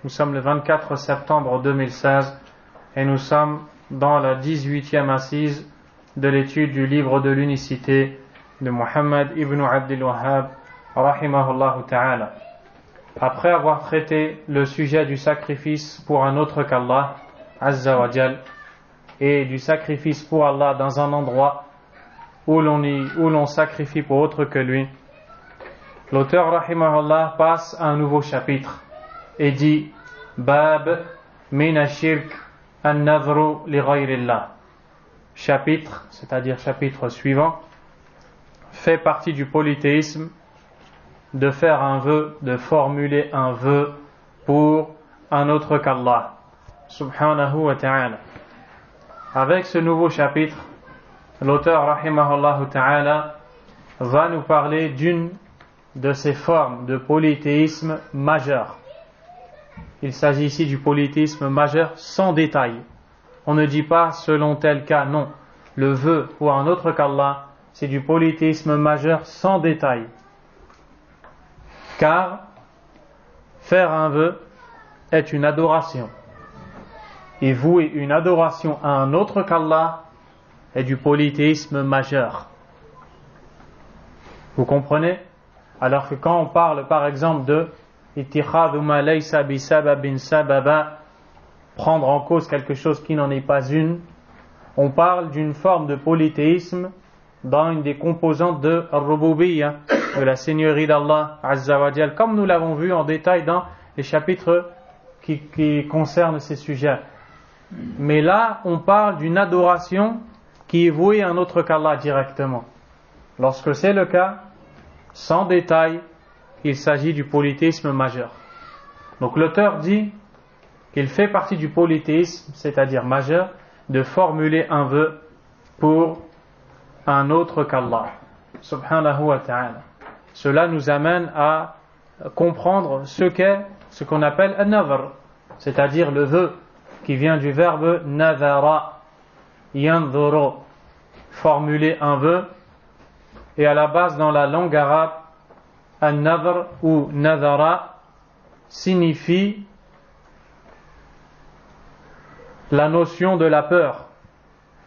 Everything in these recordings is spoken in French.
Nous sommes le 24 septembre 2016 et nous sommes dans la 18e assise de l'étude du livre de l'unicité de Muhammad ibn Abdul Wahhab rahimahullah ta'ala. Après avoir traité le sujet du sacrifice pour un autre qu'Allah Azza wa Jal et du sacrifice pour Allah dans un endroit où l'on sacrifie pour autre que lui, l'auteur rahimahullah passe à un nouveau chapitre et dit Bab min ashirk an-nadhru li ghayrillah. Chapitre, c'est-à-dire chapitre suivant, fait partie du polythéisme de faire un vœu, de formuler un vœu pour un autre qu'Allah subhanahu wa ta'ala. Avec ce nouveau chapitre, l'auteur rahimahullah ta'ala va nous parler d'une de ces formes de polythéisme majeur. Il s'agit ici du polythéisme majeur sans détail. On ne dit pas selon tel cas, non. Le vœu pour un autre qu'Allah, c'est du polythéisme majeur sans détail. Car faire un vœu est une adoration. Et vouer une adoration à un autre qu'Allah est du polythéisme majeur. Vous comprenez? Alors que quand on parle par exemple de ittikhadhu ma laysa bi sababin sababa, prendre en cause quelque chose qui n'en est pas une, on parle d'une forme de polythéisme dans une des composantes de ar-rububiyyah, de la seigneurie d'Allah Azza wa Jal, comme nous l'avons vu en détail dans les chapitres qui concernent ces sujets. Mais là, on parle d'une adoration qui est vouée à un autre qu'Allah directement. Lorsque c'est le cas, sans détail, il s'agit du polythéisme majeur. Donc l'auteur dit qu'il fait partie du polythéisme, c'est-à-dire majeur, de formuler un vœu pour un autre qu'Allah subhanahu wa ta'ala. Cela nous amène à comprendre ce qu'on appelle an-nadhr, c'est-à-dire le vœu qui vient du verbe nadhara, yanzuru, formuler un vœu. Et à la base dans la langue arabe, an-nadhr ou nadhara signifie la notion de la peur,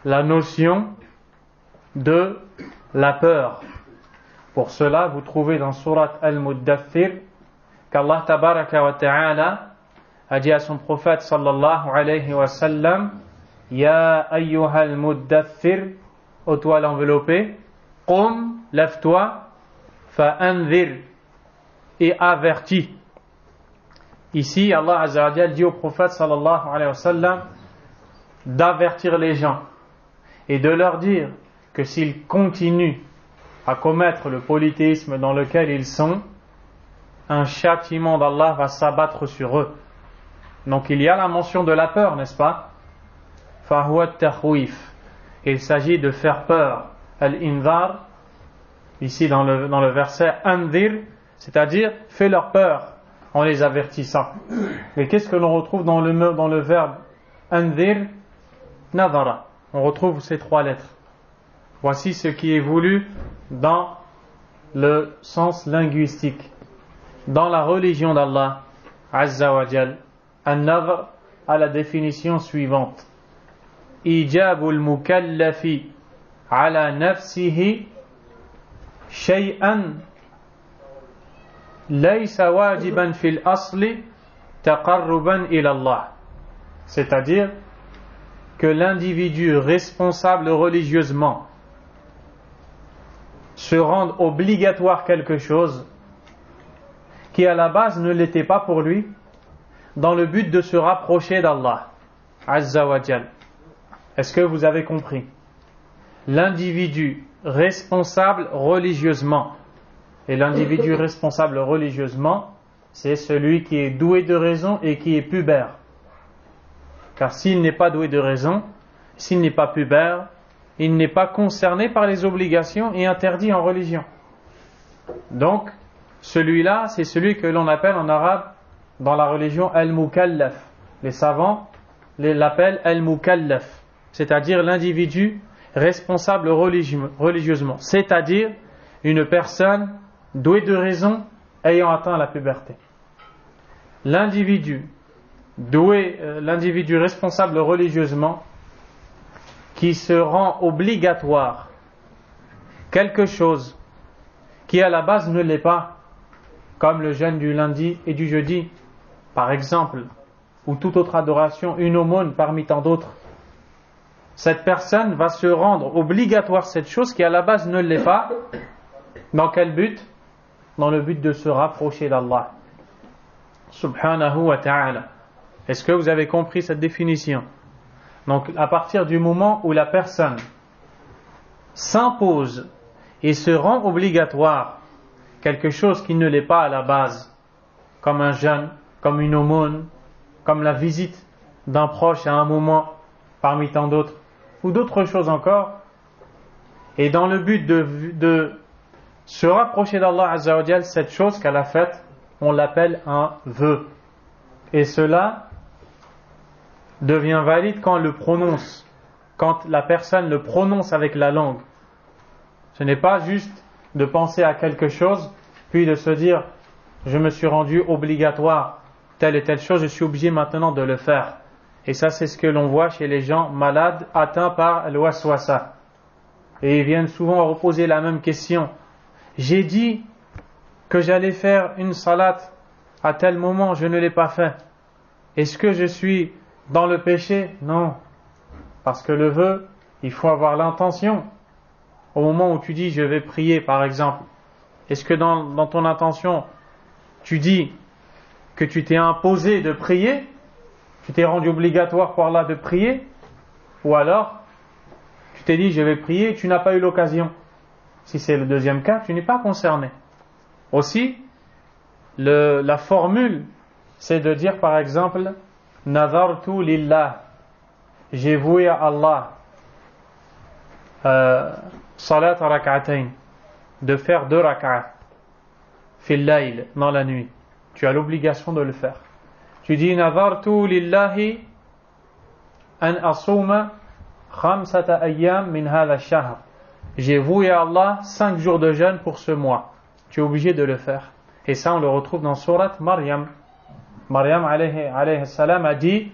la notion de la peur. Pour cela, vous trouvez dans Surat Al-Muddathir qu'Allah tabaraka wa ta'ala a dit à son prophète sallallahu alayhi wa sallam Ya ayyuhal muddathir, ô toi l'enveloppé, qum, lève-toi, fa'anzir, et avertis. Ici, Allah Azza wa Jal dit au prophète sallallahu alayhi wa sallam d'avertir les gens et de leur dire que s'ils continuent à commettre le polythéisme dans lequel ils sont, un châtiment d'Allah va s'abattre sur eux. Donc il y a la mention de la peur, n'est-ce pas? Fahuwa at-takhwif. Il s'agit de faire peur. Al-inzar, ici dans le verset anzir, c'est-à-dire fais leur peur en les avertissant. Mais qu'est-ce que l'on retrouve dans le verbe anzir? Nadhara. On retrouve ces trois lettres. Voici ce qui est voulu dans le sens linguistique. Dans la religion d'Allah Azza wa Jal, an-nadhr a la définition suivante. Ijabul mukallafi ala nafsihi shay'an laysa wajiban fil asli taqarruban ila Allah. C'est-à-dire que l'individu responsable religieusement se rende obligatoire quelque chose qui à la base ne l'était pas pour lui, dans le but de se rapprocher d'Allah Azza wa Jal. Est-ce que vous avez compris? L'individu responsable religieusement, et l'individu responsable religieusement, c'est celui qui est doué de raison et qui est pubère. Car s'il n'est pas doué de raison, s'il n'est pas pubère, il n'est pas concerné par les obligations et interdit en religion. Donc, celui-là, c'est celui que l'on appelle en arabe, dans la religion, al-mukallaf. Les savants l'appellent al-mukallaf, c'est-à-dire l'individu responsable religieusement, c'est-à-dire une personne douée de raison ayant atteint la puberté. l'individu doué, l'individu responsable religieusement, qui se rend obligatoire quelque chose qui à la base ne l'est pas, comme le jeûne du lundi et du jeudi, par exemple, ou toute autre adoration, une aumône parmi tant d'autres, cette personne va se rendre obligatoire cette chose qui à la base ne l'est pas. Dans quel but? Dans le but de se rapprocher d'Allah subhanahu wa ta'ala. Est-ce que vous avez compris cette définition? Donc à partir du moment où la personne s'impose et se rend obligatoire quelque chose qui ne l'est pas à la base, comme un jeûne, comme une aumône, comme la visite d'un proche à un moment parmi tant d'autres, ou d'autres choses encore, et dans le but de se rapprocher d'Allah Azza wa Jal, cette chose qu'elle a faite, on l'appelle un vœu. Et cela devient valide quand on le prononce, quand la personne le prononce avec la langue. Ce n'est pas juste de penser à quelque chose, puis de se dire, je me suis rendu obligatoire, telle et telle chose, je suis obligé maintenant de le faire. Et ça, c'est ce que l'on voit chez les gens malades, atteints par l'waswasa. Et ils viennent souvent reposer la même question. J'ai dit que j'allais faire une salat à tel moment, je ne l'ai pas fait. Est-ce que je suis dans le péché? Non. Parce que le vœu, il faut avoir l'intention. Au moment où tu dis je vais prier, par exemple, est-ce que dans ton intention, tu dis que tu t'es imposé de prier? Tu t'es rendu obligatoire pour Allah de prier? Ou alors, tu t'es dit je vais prier et tu n'as pas eu l'occasion? Si c'est le deuxième cas, tu n'es pas concerné. Aussi, la formule, c'est de dire par exemple, Nazartu lillah, j'ai voué à Allah, salat rak'atayn, de faire 2 rak'at, fil layl, dans la nuit. Tu as l'obligation de le faire. Tu dis Nazartu lillahi an asuma khamsata ayyam min hadha ash-shahr. J'ai voué à Allah 5 jours de jeûne pour ce mois. Tu es obligé de le faire. Et ça, on le retrouve dans Surat Maryam. Maryam alayhi salam a dit,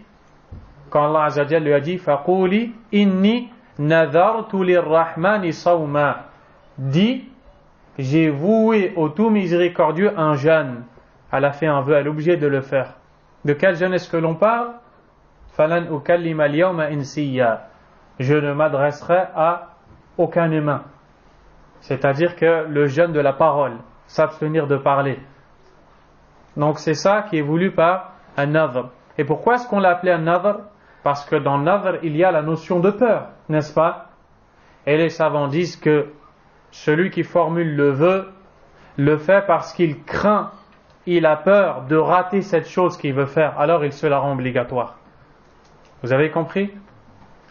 quand Allah Azza wa Jalla lui a dit, Faquli inni nadhartu lirrahmani sawma. Dis, j'ai voué au tout miséricordieux un jeûne. Elle a fait un vœu, elle est obligée de le faire. De quel jeûne est-ce que l'on parle? Falan ukallima al-yawma insiya. Je ne m'adresserai à aucun humain. C'est-à-dire que le jeûne de la parole, s'abstenir de parler. Donc c'est ça qui est voulu par un nadhr. Et pourquoi est-ce qu'on l'a appelé un nadhr? Parce que dans le nadhr, il y a la notion de peur, n'est-ce pas? Et les savants disent que celui qui formule le vœu le fait parce qu'il craint, il a peur de rater cette chose qu'il veut faire, alors il se la rend obligatoire. Vous avez compris?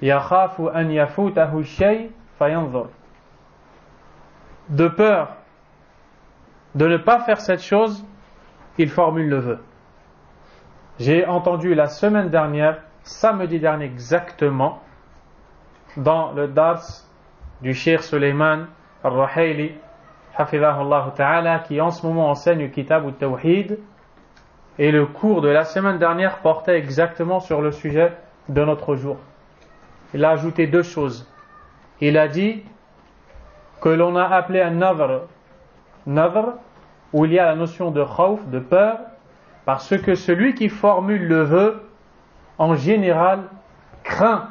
Yakhafu an yafutahu shay fayanzur. De peur de ne pas faire cette chose, il formule le vœu. J'ai entendu la semaine dernière, samedi dernier exactement, dans le dars du Cheikh Suleiman al-Ruhaili, hafidhahullah ta'ala, qui en ce moment enseigne le Kitab al-Tawhid, et le cours de la semaine dernière portait exactement sur le sujet de notre jour. Il a ajouté 2 choses. Il a dit que l'on a appelé un nadhr, où il y a la notion de khawf, de peur, parce que celui qui formule le vœu, en général, craint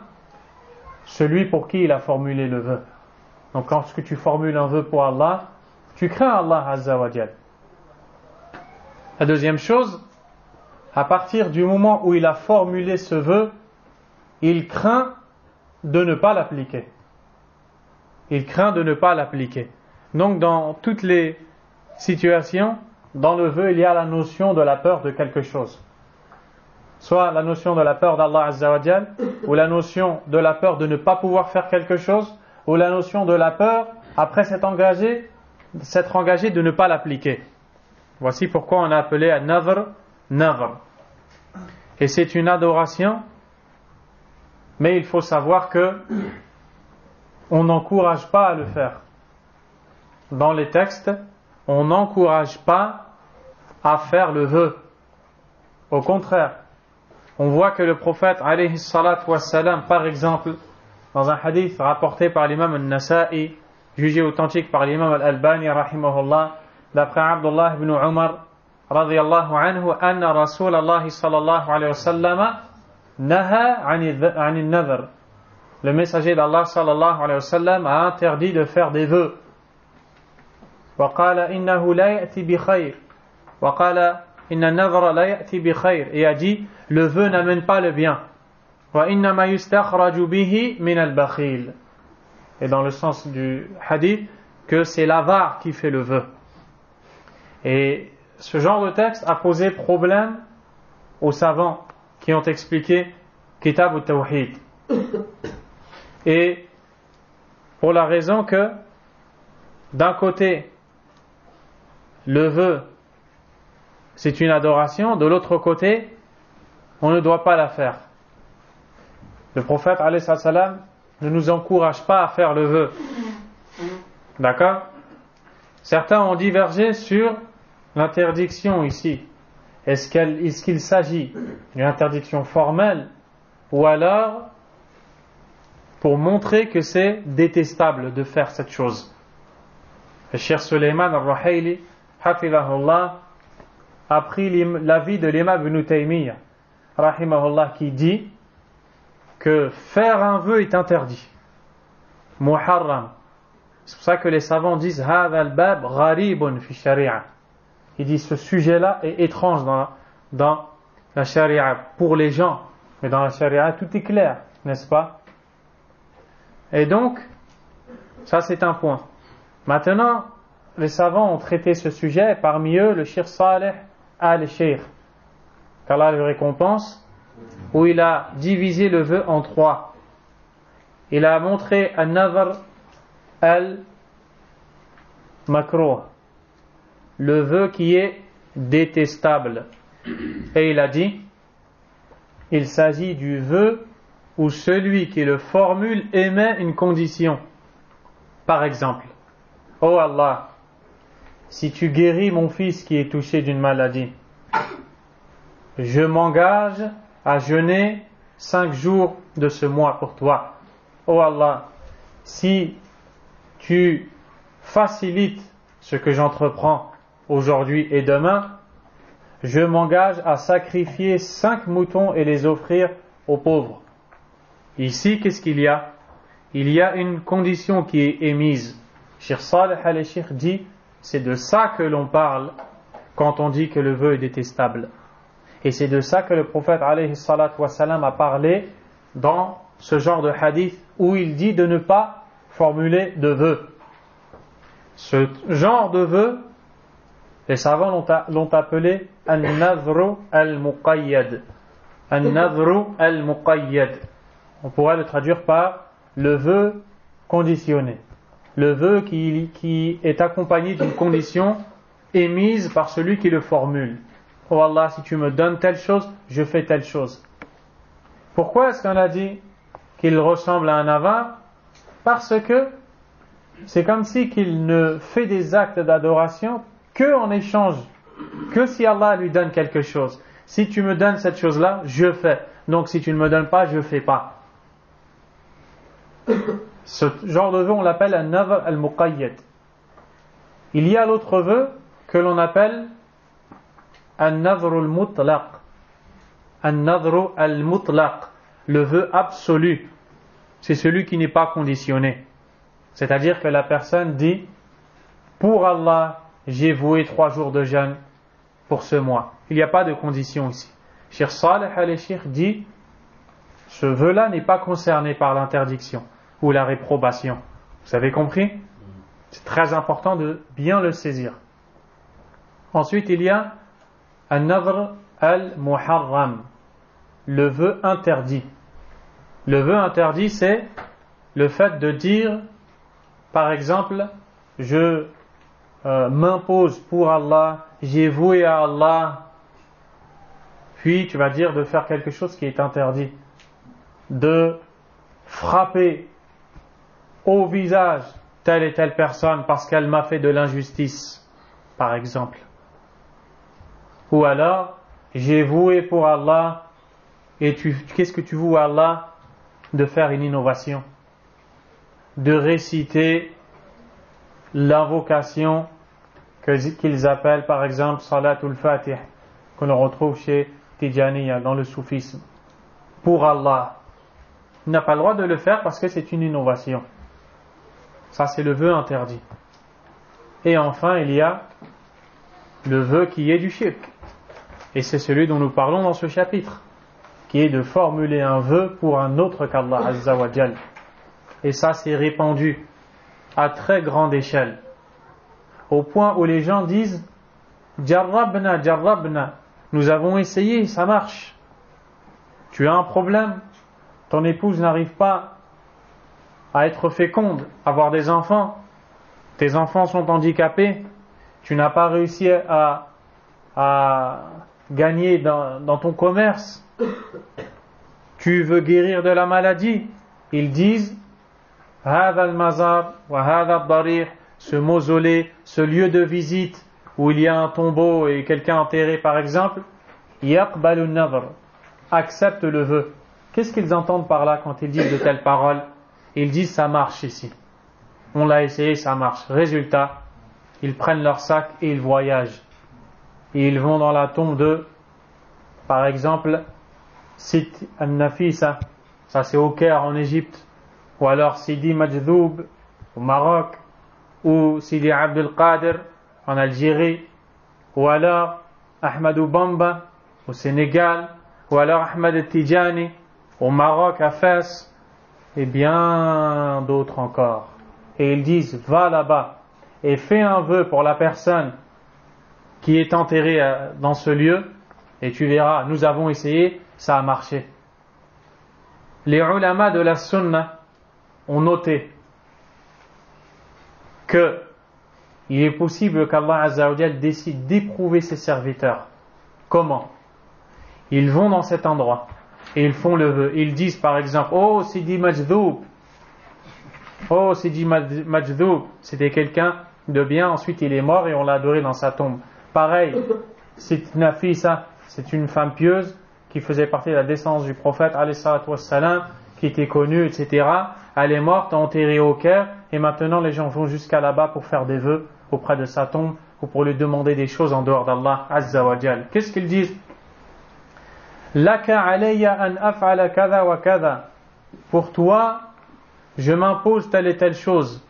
celui pour qui il a formulé le vœu. Donc lorsque tu formules un vœu pour Allah, tu crains Allah Azza wa Jal. La deuxième chose, à partir du moment où il a formulé ce vœu, il craint de ne pas l'appliquer. Il craint de ne pas l'appliquer. Donc dans toutes les situations, dans le vœu, il y a la notion de la peur de quelque chose. Soit la notion de la peur d'Allah Azza wa Jal, ou la notion de la peur de ne pas pouvoir faire quelque chose, ou la notion de la peur, après s'être engagé, de ne pas l'appliquer. Voici pourquoi on a appelé un nadhr. Et c'est une adoration, mais il faut savoir que on n'encourage pas à le faire. Dans les textes, on n'encourage pas à faire le vœu. Au contraire, on voit que le prophète alayhi salatu wassalam, par exemple, dans un hadith rapporté par l'imam al-Nasa'i, jugé authentique par l'imam al-Albani rahimahullah, d'après Abdullah ibn Umar radiyallahu anhu, anna Rasulallah sallallahu alayhi wa sallam naha an al-nadhr. Le messager d'Allah sallallahu alayhi wa sallam a interdit de faire des vœux. وقال إنه لا يأتي بخير وقال إن النذر لا يأتي بخير, et a dit le vœu n'amène pas le bien. وإنما يستخرج به من البخيل, et dans le sens du hadith que c'est l'avare qui fait le vœu. Et ce genre de texte a posé problème aux savants qui ont expliqué Kitab al-Tawhid, et pour la raison que d'un côté le vœu c'est une adoration, de l'autre côté on ne doit pas la faire. Le prophète alayhi salam ne nous encourage pas à faire le vœu. D'accord? Certains ont divergé sur l'interdiction ici. Est-ce qu'il s'agit d'une interdiction formelle ou alors pour montrer que c'est détestable de faire cette chose? Le Cheikh Suleiman al-Ruhaili hafidhahullah a pris l'avis de l'imam Ibn Taymiyyah rahimahullah qui dit que faire un vœu est interdit, muharram. C'est pour ça que les savants disent hadha al-bab gharibun fi sharia. Ils disent ce sujet-là est étrange dans la sharia pour les gens, mais dans la sharia tout est clair, n'est-ce pas? Et donc ça c'est un point. Maintenant les savants ont traité ce sujet, et parmi eux le Cheikh Saleh al-Sheikh, qu'Allah le récompense, où il a divisé le vœu en trois. Il a montré an-nadhr al-makruh, le vœu qui est détestable, et il a dit il s'agit du vœu où celui qui le formule émet une condition. Par exemple, oh Allah, si tu guéris mon fils qui est touché d'une maladie, je m'engage à jeûner 5 jours de ce mois pour toi. Oh Allah, si tu facilites ce que j'entreprends aujourd'hui et demain, je m'engage à sacrifier 5 moutons et les offrir aux pauvres. Ici, qu'est-ce qu'il y a? Il y a une condition qui est émise. Cheikh Saleh al-Sheikh dit, c'est de ça que l'on parle quand on dit que le vœu est détestable. Et c'est de ça que le prophète alayhi salatu wassalam a parlé dans ce genre de hadith où il dit de ne pas formuler de vœu. Ce genre de vœu, les savants l'ont appelé an-nadhru al-muqayyad. An-nadhru al-muqayyad. On pourrait le traduire par le vœu conditionné. Le vœu qui est accompagné d'une condition émise par celui qui le formule. Oh Allah, si tu me donnes telle chose, je fais telle chose. Pourquoi est-ce qu'on a dit qu'il ressemble à un avare? Parce que c'est comme si qu'il ne fait des actes d'adoration que en échange, que si Allah lui donne quelque chose. Si tu me donnes cette chose-là, je fais. Donc si tu ne me donnes pas, je ne fais pas. Ce genre de vœu, on l'appelle an-nadhr al-muqayyad. Il y a l'autre vœu que l'on appelle an-nadhr al-mutlaq. An-nadhr al-mutlaq, le vœu absolu. C'est celui qui n'est pas conditionné. C'est-à-dire que la personne dit pour Allah, j'ai voué 3 jours de jeûne pour ce mois. Il n'y a pas de condition ici. Cheikh Saleh al-Sheikh dit ce vœu-là n'est pas concerné par l'interdiction ou la réprobation. Vous avez compris? C'est très important de bien le saisir. Ensuite, il y a an-nadhr al-muharram, le vœu interdit. Le vœu interdit, c'est le fait de dire, par exemple, je m'impose pour Allah, j'ai voué à Allah, puis tu vas dire de faire quelque chose qui est interdit, de frapper au visage telle et telle personne parce qu'elle m'a fait de l'injustice, par exemple. Ou alors, j'ai voué pour Allah, et qu'est-ce que tu voues à Allah? De faire une innovation, de réciter l'invocation qu'ils appellent par exemple Salatul Fatih, que l'on retrouve chez Tijaniya dans le soufisme, pour Allah. Il n'a pas le droit de le faire parce que c'est une innovation. Ça, c'est le vœu interdit. Et enfin, il y a le vœu qui est du shirk. Et c'est celui dont nous parlons dans ce chapitre, qui est de formuler un vœu pour un autre qu'Allah Azza wa Jal. Et ça, c'est répandu à très grande échelle, au point où les gens disent Jarrabna, jarrabna, nous avons essayé, ça marche. Tu as un problème, ton épouse n'arrive pas à être féconde, à avoir des enfants, tes enfants sont handicapés, tu n'as pas réussi à gagner dans ton commerce, tu veux guérir de la maladie. Ils disent Hada al-mazar wa hada al-darih, ce mausolée, ce lieu de visite où il y a un tombeau et quelqu'un enterré par exemple, yaqbalu an-nadhr, accepte le vœu. Qu'est-ce qu'ils entendent par là quand ils disent de telles paroles? Ils disent ça marche ici. On l'a essayé, ça marche. Résultat, ils prennent leur sac et ils voyagent. Et ils vont dans la tombe de, par exemple, Sit al-Nafisa, ça c'est au Caire en Égypte, ou alors Sidi Majdoub au Maroc, ou Sidi Abdel Qadir en Algérie, ou alors Ahmadou Bamba au Sénégal, ou alors Ahmad Tijani au Maroc à Fès, et bien d'autres encore. Et ils disent va là-bas et fais un vœu pour la personne qui est enterrée dans ce lieu, et tu verras, nous avons essayé, ça a marché. Les ulama de la sunna ont noté que il est possible qu'Allah Azza wa Jal décide d'éprouver ses serviteurs. Comment? Ils vont dans cet endroit et ils font le vœu. Ils disent par exemple oh Sidi Majdoub, oh Sidi Majdoub, c'était quelqu'un de bien, ensuite il est mort et on l'a adoré dans sa tombe. Pareil, Sit Nafisa, c'est une femme pieuse qui faisait partie de la descendance du prophète alayhi salatu wassalam, qui était connue, etc. Elle est morte, enterrée au Caire, et maintenant les gens vont jusqu'à là-bas pour faire des vœux auprès de sa tombe ou pour lui demander des choses en dehors d'Allah Azza wa Jal. Qu'est-ce qu'ils disent? Laka alayya an af'ala kada wa kada. Pour toi, je m'impose telle et telle chose.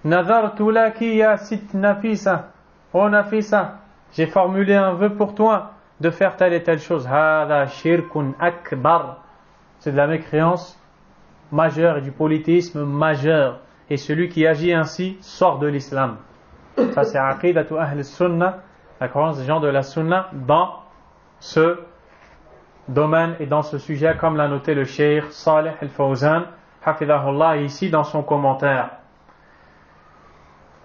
Nadartu laki ya sit nafisa. Oh Nafisa, j'ai formulé un vœu pour toi de faire telle et telle chose. Hada shirkun akbar. C'est de la mécréance majeure et du polythéisme majeur. Et celui qui agit ainsi sort de l'islam. Ça c'est aqidatu ahl sunnah, la croyance des gens de la sunna dans ce domaine et dans ce sujet, comme l'a noté le cheikh Salih al-Fawzan hafidahullah ici dans son commentaire.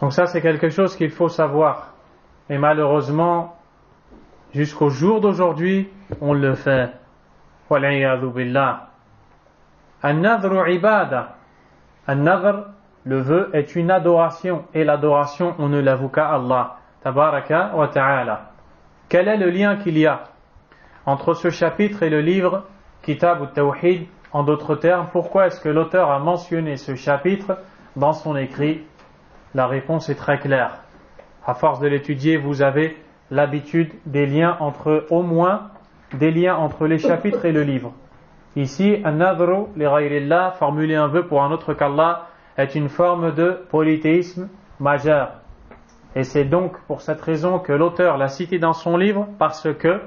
Donc ça c'est quelque chose qu'il faut savoir. Et malheureusement, jusqu'au jour d'aujourd'hui, on le fait. Wal'iyadhu billah. An-nadhru ibada. An-nadhr, le vœu, est une adoration. Et l'adoration, on ne l'avoue qu'à Allah. Tabaraka wa ta'ala. Quel est le lien qu'il y a entre ce chapitre et le livre Kitab al-Tawhid? En d'autres termes, pourquoi est-ce que l'auteur a mentionné ce chapitre dans son écrit? La réponse est très claire. À force de l'étudier, vous avez l'habitude des liens entre, au moins, des liens entre les chapitres et le livre. Ici, an-nadhru li ghayrillah, formuler un vœu pour un autre qu'Allah, est une forme de polythéisme majeur. Et c'est donc pour cette raison que l'auteur l'a cité dans son livre, parce que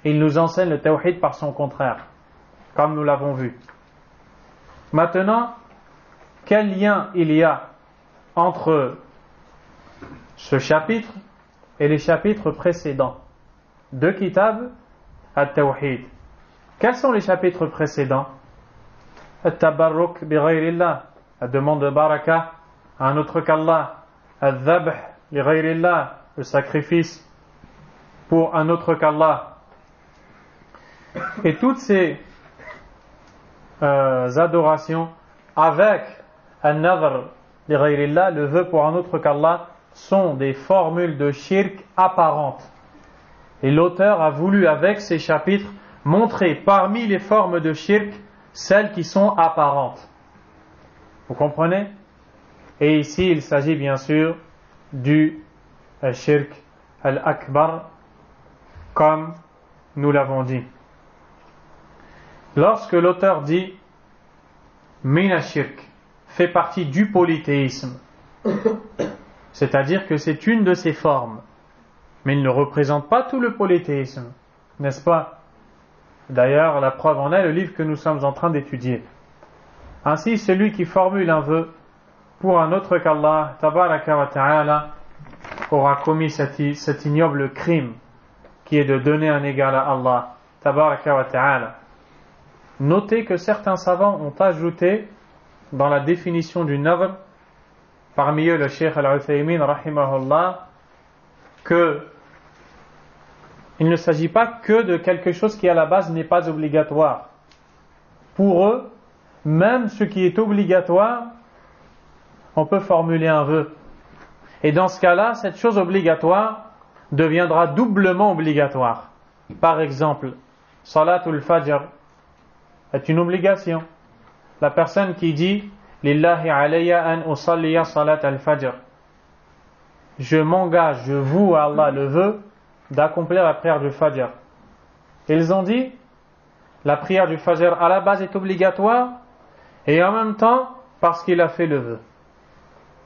il nous enseigne le tawhid par son contraire, comme nous l'avons vu. Maintenant, quel lien il y a entre ce chapitre et les chapitres précédents de Kitab al-Tawhid? Quels sont les chapitres précédents? At-tabarruk bi ghayrillah, la demande de baraka à un autre qu'Allah. Al-dhabh li ghayrillah, le sacrifice pour un autre qu'Allah. Et toutes ces adorations avec al-nadhr li ghayrillah, le vœu pour un autre qu'Allah, sont des formules de shirk apparentes. Et l'auteur a voulu, avec ces chapitres, montrer parmi les formes de shirk, celles qui sont apparentes. Vous comprenez? Et ici, il s'agit bien sûr du shirk al-akbar, comme nous l'avons dit. Lorsque l'auteur dit mina shirk fait partie du polythéisme, c'est-à-dire que c'est une de ses formes, mais il ne représente pas tout le polythéisme, n'est-ce pas? D'ailleurs, la preuve en est le livre que nous sommes en train d'étudier. Ainsi, celui qui formule un vœu pour un autre qu'Allah, tabaraka wa ta'ala, aura commis cet ignoble crime qui est de donner un égal à Allah, tabaraka wa ta'ala. Notez que certains savants ont ajouté dans la définition du nadr, parmi eux le Cheikh Al-Uthaymin rahimahullah, que il ne s'agit pas que de quelque chose qui à la base n'est pas obligatoire. Pour eux, même ce qui est obligatoire, on peut formuler un vœu. Et dans ce cas-là, cette chose obligatoire deviendra doublement obligatoire. Par exemple, Salatul Fajr est une obligation. La personne qui dit Lillahi alayya an usalliya salat al-fajr, je m'engage, je voue à Allah le vœu d'accomplir la prière du Fajr. Ils ont dit la prière du Fajr à la base est obligatoire et en même temps parce qu'il a fait le vœu.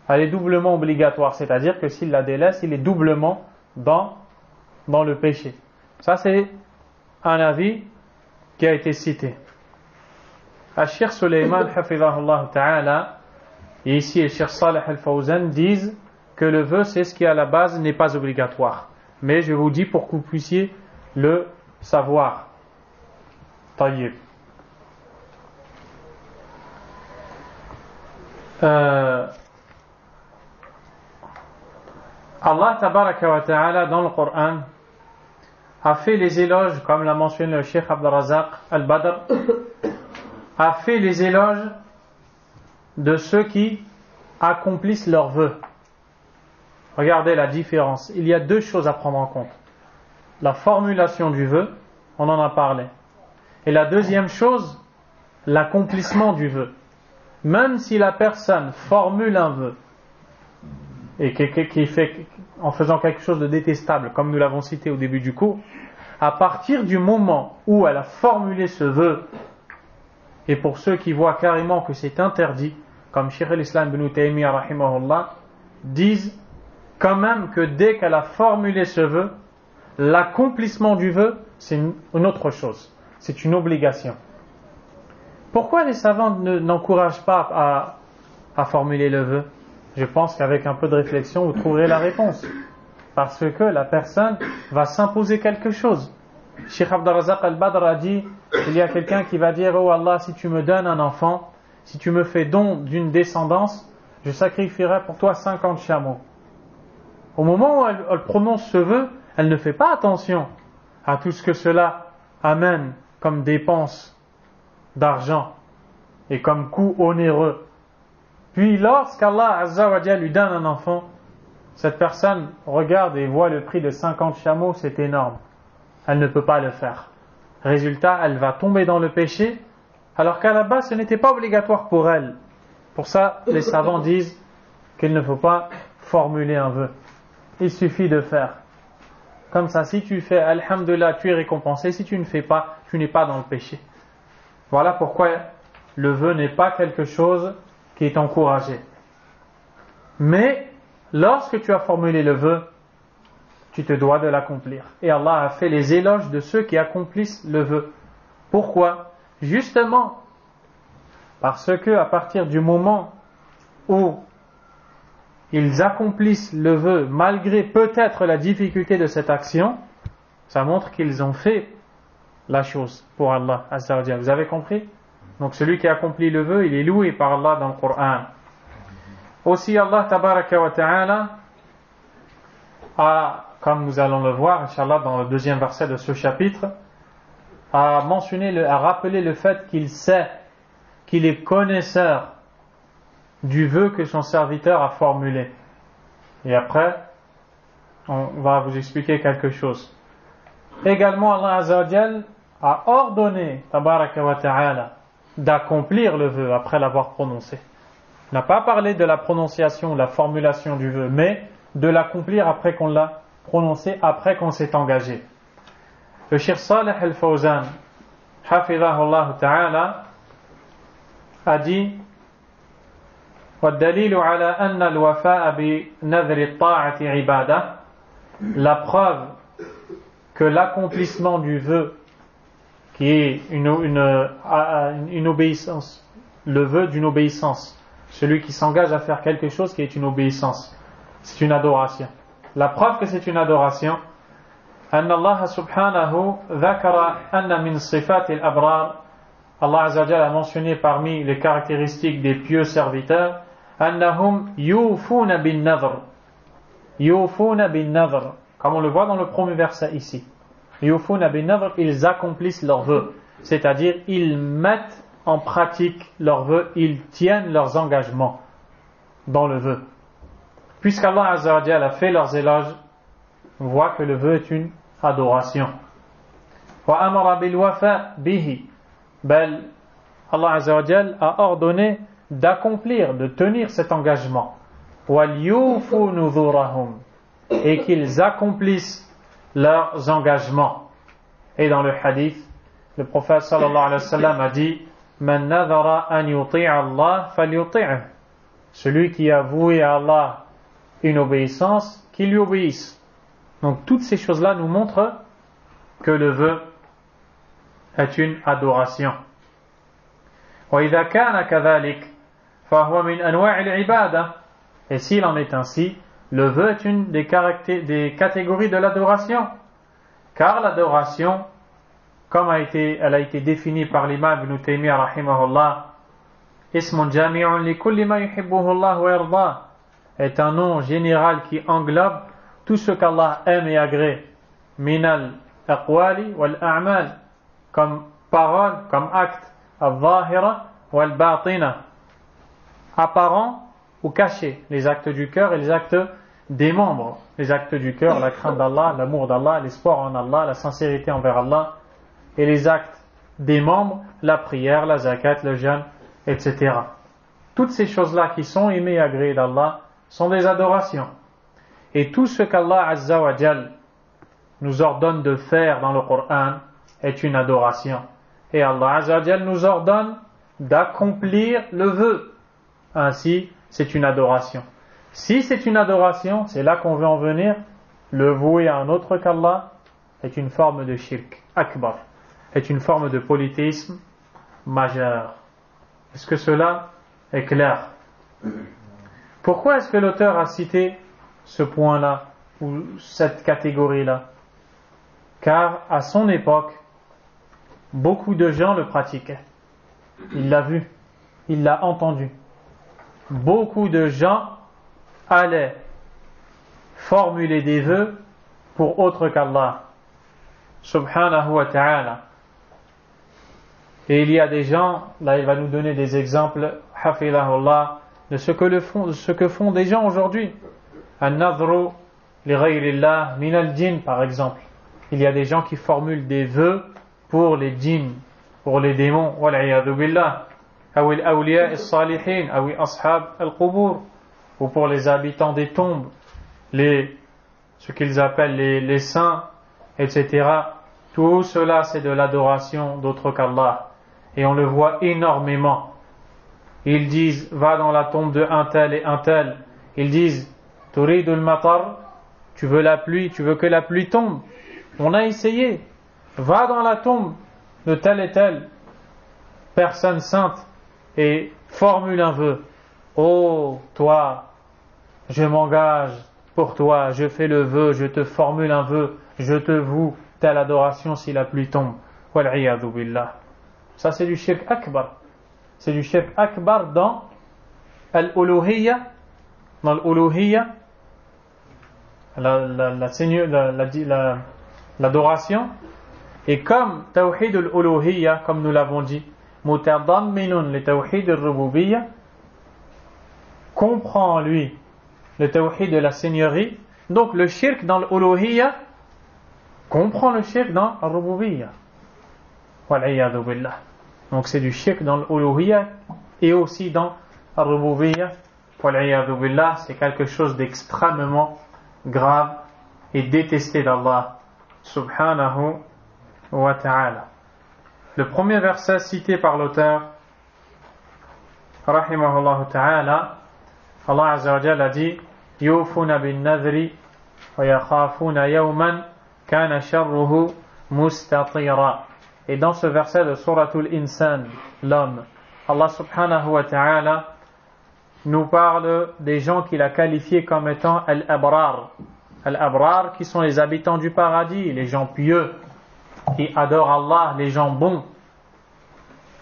Elle est doublement obligatoire, c'est-à-dire que s'il la délaisse, il est doublement dans le péché. Ça c'est un avis qui a été cité. Al-Cheikh Sulayman hafidhahullah ta'ala et ici le Cheikh Salih al-Fawzan disent que le vœu c'est ce qui à la base n'est pas obligatoire. Mais je vous dis pour que vous puissiez le savoir. Tayyib. Allah tabaraka wa ta'ala dans le Coran a fait les éloges, comme l'a mentionné le Cheikh Abd al-Razaq al-Badr, a fait les éloges de ceux qui accomplissent leurs vœux. Regardez la différence. Il y a deux choses à prendre en compte. La formulation du vœu, on en a parlé. Et la deuxième chose, l'accomplissement du vœu. Même si la personne formule un vœu et qui fait en faisant quelque chose de détestable, comme nous l'avons cité au début du cours, à partir du moment où elle a formulé ce vœu, et pour ceux qui voient carrément que c'est interdit, comme Cheikh al-Islam ibn Taymiyyah rahimahullah, disent quand même que dès qu'elle a formulé ce vœu, l'accomplissement du vœu, c'est une autre chose. C'est une obligation. Pourquoi les savants n'encouragent pas à formuler le vœu? Je pense qu'avec un peu de réflexion, vous trouverez la réponse. Parce que la personne va s'imposer quelque chose. Cheikh Abd al-Razaq al-Badr a dit, il y a quelqu'un qui va dire, oh Allah, si tu me donnes un enfant, si tu me fais don d'une descendance, je sacrifierai pour toi 50 chameaux. Au moment où elle prononce ce vœu, elle ne fait pas attention à tout ce que cela amène comme dépense d'argent et comme coût onéreux. Puis lorsqu'Allah Azza wa Jalla lui donne un enfant, cette personne regarde et voit le prix de 50 chameaux, c'est énorme. Elle ne peut pas le faire. Résultat, elle va tomber dans le péché, alors qu'à la base, ce n'était pas obligatoire pour elle. Pour ça, les savants disent qu'il ne faut pas formuler un vœu. Il suffit de faire. Comme ça, si tu fais, alhamdulillah, tu es récompensé. Si tu ne fais pas, tu n'es pas dans le péché. Voilà pourquoi le vœu n'est pas quelque chose qui est encouragé. Mais, lorsque tu as formulé le vœu, tu te dois de l'accomplir. Et Allah a fait les éloges de ceux qui accomplissent le vœu. Pourquoi? Justement, parce que à partir du moment où ils accomplissent le vœu, malgré peut-être la difficulté de cette action, ça montre qu'ils ont fait la chose pour Allah Azza wa Jalla. Vous avez compris? Donc celui qui accomplit le vœu, il est loué par Allah dans le Coran. Aussi Allah Tabaraka wa Ta'ala a, comme nous allons le voir, Inch'Allah, dans le deuxième verset de ce chapitre, a rappelé le fait qu'il sait, qu'il est connaisseur du vœu que son serviteur a formulé. Et après, on va vous expliquer quelque chose. Également, Allah Azza wa Jal a ordonné, tabaraka wa ta'ala, d'accomplir le vœu après l'avoir prononcé. Il n'a pas parlé de la prononciation, de la formulation du vœu, mais de l'accomplir après qu'on l'a prononcé, après qu'on s'est engagé. Le Cheikh Salih al-Fawzan, hafidhahullah ta'ala, a dit وَالدَّلِيلُ عَلَى أَنَّ الْوَفَاءَ بِنَذْرِ الطَّاعَةِ عِبَادَةٌ. La preuve que l'accomplissement du vœu, qui est une obéissance, le vœu d'une obéissance, celui qui s'engage à faire quelque chose qui est une obéissance, c'est une adoration. La preuve que c'est une adoration, أن الله سبحانه ذكر أن من صفات الأبرار. Allah Azza wa Jalla a mentionné parmi les caractéristiques des pieux serviteurs أنهم يوفون بالنذر. يوفون بالنذر, comme on le voit dans le premier verset ici. يوفون بالنذر, ils accomplissent leurs vœux, c'est-à-dire ils mettent en pratique leurs vœux, ils tiennent leurs engagements dans le vœu. Puisqu'Allah Azza wa Jalla a fait leurs éloges, on voit que le vœu est une adoration. وَأَمَرَ بِالْوَفَاءِ بِهِ. Bel, Allah Azza wa Jal a ordonné d'accomplir, de tenir cet engagement. وَلْيُوفُوا نُذُورَهُمْ. Et qu'ils accomplissent leurs engagements. Et dans le hadith, le prophète sallallahu alayhi wa sallam a dit مَنْ نَذَرَ أَنْ يُطِيعَ اللَّهِ فَلْيُطِعْهُ. Celui qui a voué à Allah une obéissance, qu'il lui obéisse. Donc toutes ces choses-là nous montrent que le vœu est une adoration. وَإِذَا كَانَ كَذَلِكَ فَهُوَ مِنْ أَنْوَاعِ الْعِبَادَةِ. Et s'il en est ainsi, le vœu est une des catégories de l'adoration. Car l'adoration, comme elle a été définie par l'imam Ibn Taymiyyah rahimahullah, اسم جامع لكل ما يحبه الله ويرضاه, est un nom général qui englobe tout ce qu'Allah aime et agrée, minal aqwali wal a'mal, comme parole, comme acte, al-zahira wal batina, apparent ou caché, les actes du cœur et les actes des membres. Les actes du cœur, la crainte d'Allah, l'amour d'Allah, l'espoir en Allah, la sincérité envers Allah, et les actes des membres, la prière, la zakat, le jeûne, etc. Toutes ces choses-là qui sont aimées et agréées d'Allah sont des adorations. Et tout ce qu'Allah Azza wa Jal nous ordonne de faire dans le Coran est une adoration. Et Allah Azza wa Jal nous ordonne d'accomplir le vœu. Ainsi, c'est une adoration. Si c'est une adoration, c'est là qu'on veut en venir, le vouer à un autre qu'Allah est une forme de shirk akbar, est une forme de polythéisme majeur. Est-ce que cela est clair? Pourquoi est-ce que l'auteur a cité ce point-là, ou cette catégorie-là? Car à son époque, beaucoup de gens le pratiquaient. Il l'a vu, il l'a entendu. Beaucoup de gens allaient formuler des vœux pour autre qu'Allah, subhanahu wa ta'ala. Et il y a des gens, là il va nous donner des exemples, hafidhahullah, de ce que font des gens aujourd'hui. An-nadhru li ghayrillah min al-jinn, par exemple. Il y a des gens qui formulent des vœux pour les djinns, pour les démons, wal-'iyadhu billah, ou al-awliya as-salihin, ou ashab al-qubur, ou pour les habitants des tombes, ce qu'ils appellent les saints, etc. Tout cela c'est de l'adoration d'autre qu'Allah. Et on le voit énormément. Ils disent, va dans la tombe de un tel et un tel. Ils disent, turidul matar, tu veux la pluie, tu veux que la pluie tombe. On a essayé. Va dans la tombe de telle et telle personne sainte et formule un vœu. Oh, toi, je m'engage pour toi, je fais le vœu, je te formule un vœu, je te voue telle adoration si la pluie tombe. Wal-'iyadhu billah. Ça c'est du shirk akbar. C'est du shirk akbar dans l'uluhiyya, l'adoration. Et comme tawhid al-uluhiyya, comme nous l'avons dit, mutadamminun li tawhid al-rububiyya, comprend lui le tawhid de la seigneurie. Donc le shirk dans l'uluhiyya comprend le shirk dans al-rububiyyah. Wal-'iyadhu billah. Donc c'est du shirk dans l'uluhiyyah et aussi dans al-rububiyyah. Wal-'iyadhu billah, c'est quelque chose d'extrêmement grave et détesté d'Allah subhanahu wa ta'ala. Le premier verset cité par l'auteur rahimahullah ta'ala, Allah azza wa jalla a dit yufuna bin nadhri wa yakhafuna yawman kana sharruhu mustatira. Et dans ce verset de Suratul Insan, l'homme, Allah subhanahu wa ta'ala nous parle des gens qu'il a qualifiés comme étant al-abrar. Al-abrar qui sont les habitants du paradis, les gens pieux, qui adorent Allah, les gens bons,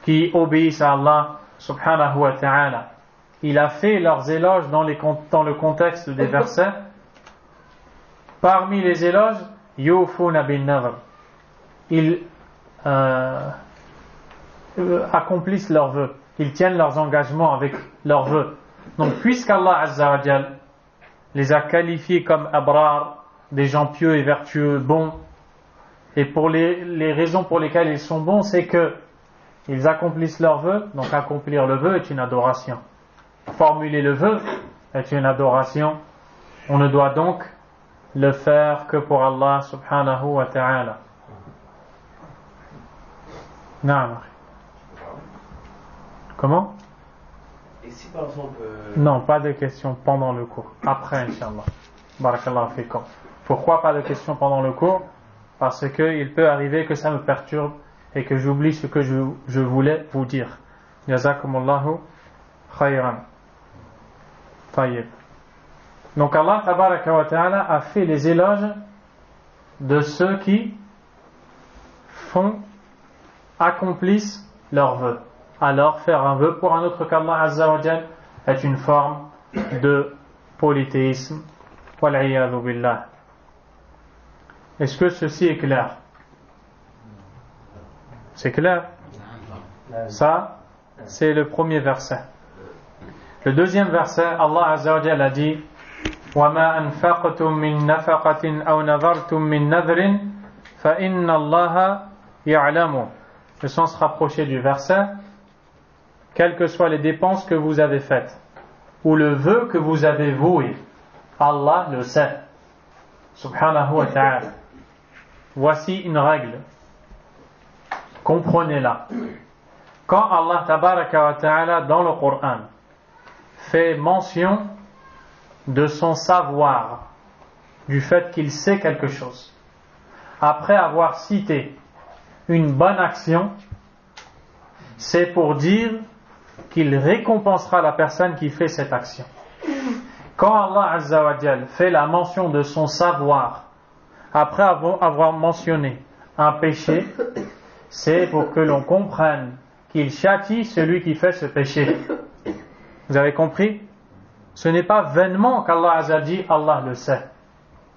qui obéissent à Allah subhanahu wa ta'ala. Il a fait leurs éloges dans le contexte des versets. Parmi les éloges, yufuna bin nadhr. Ils accomplissent leurs vœux. Ils tiennent leurs engagements avec leurs vœux. Donc puisqu'Allah azza wa jal les a qualifiés comme abrar, des gens pieux et vertueux, bons, et pour les raisons pour lesquelles ils sont bons, c'est que ils accomplissent leurs vœux. Donc accomplir le vœu est une adoration. Formuler le vœu est une adoration. On ne doit donc le faire que pour Allah subhanahu wa ta'ala. Naam. Comment? Et si par exemple... Non, pas de questions pendant le cours. Après, Inch'Allah. Barakallahu fikum. Pourquoi pas de questions pendant le cours? Parce qu'il peut arriver que ça me perturbe et que j'oublie ce que je voulais vous dire. Jazakumullahu khayran. Tayyib. Donc Allah tabaraka wa ta'ala a fait les éloges de ceux qui accomplissent leurs vœux. Alors faire un vœu pour un autre qu'Allah azza wa jal est une forme de polythéisme. Wal-'iyadhu billah. Est-ce que ceci est clair? C'est clair? Ça, c'est le premier verset. Le deuxième verset, Allah azza wa jal a dit وَمَا أَنفَقْتُم مِّن نَفَقَةٍ أَوْ نَذَرْتُم مِّن نَذْرٍ فَإِنَّ اللَّهَ يَعْلَمُ. Le sens rapproché du verset, quelles que soient les dépenses que vous avez faites ou le vœu que vous avez voué, Allah le sait. Subhanahu wa ta'ala. Voici une règle. Comprenez-la. Quand Allah tabaraka wa ta'ala dans le Coran fait mention de son savoir, du fait qu'il sait quelque chose, après avoir cité une bonne action, c'est pour dire qu'il récompensera la personne qui fait cette action. Quand Allah azza wa jal fait la mention de son savoir après avoir mentionné un péché, c'est pour que l'on comprenne qu'il châtie celui qui fait ce péché. Vous avez compris? Ce n'est pas vainement qu'Allah azza dit Allah le sait.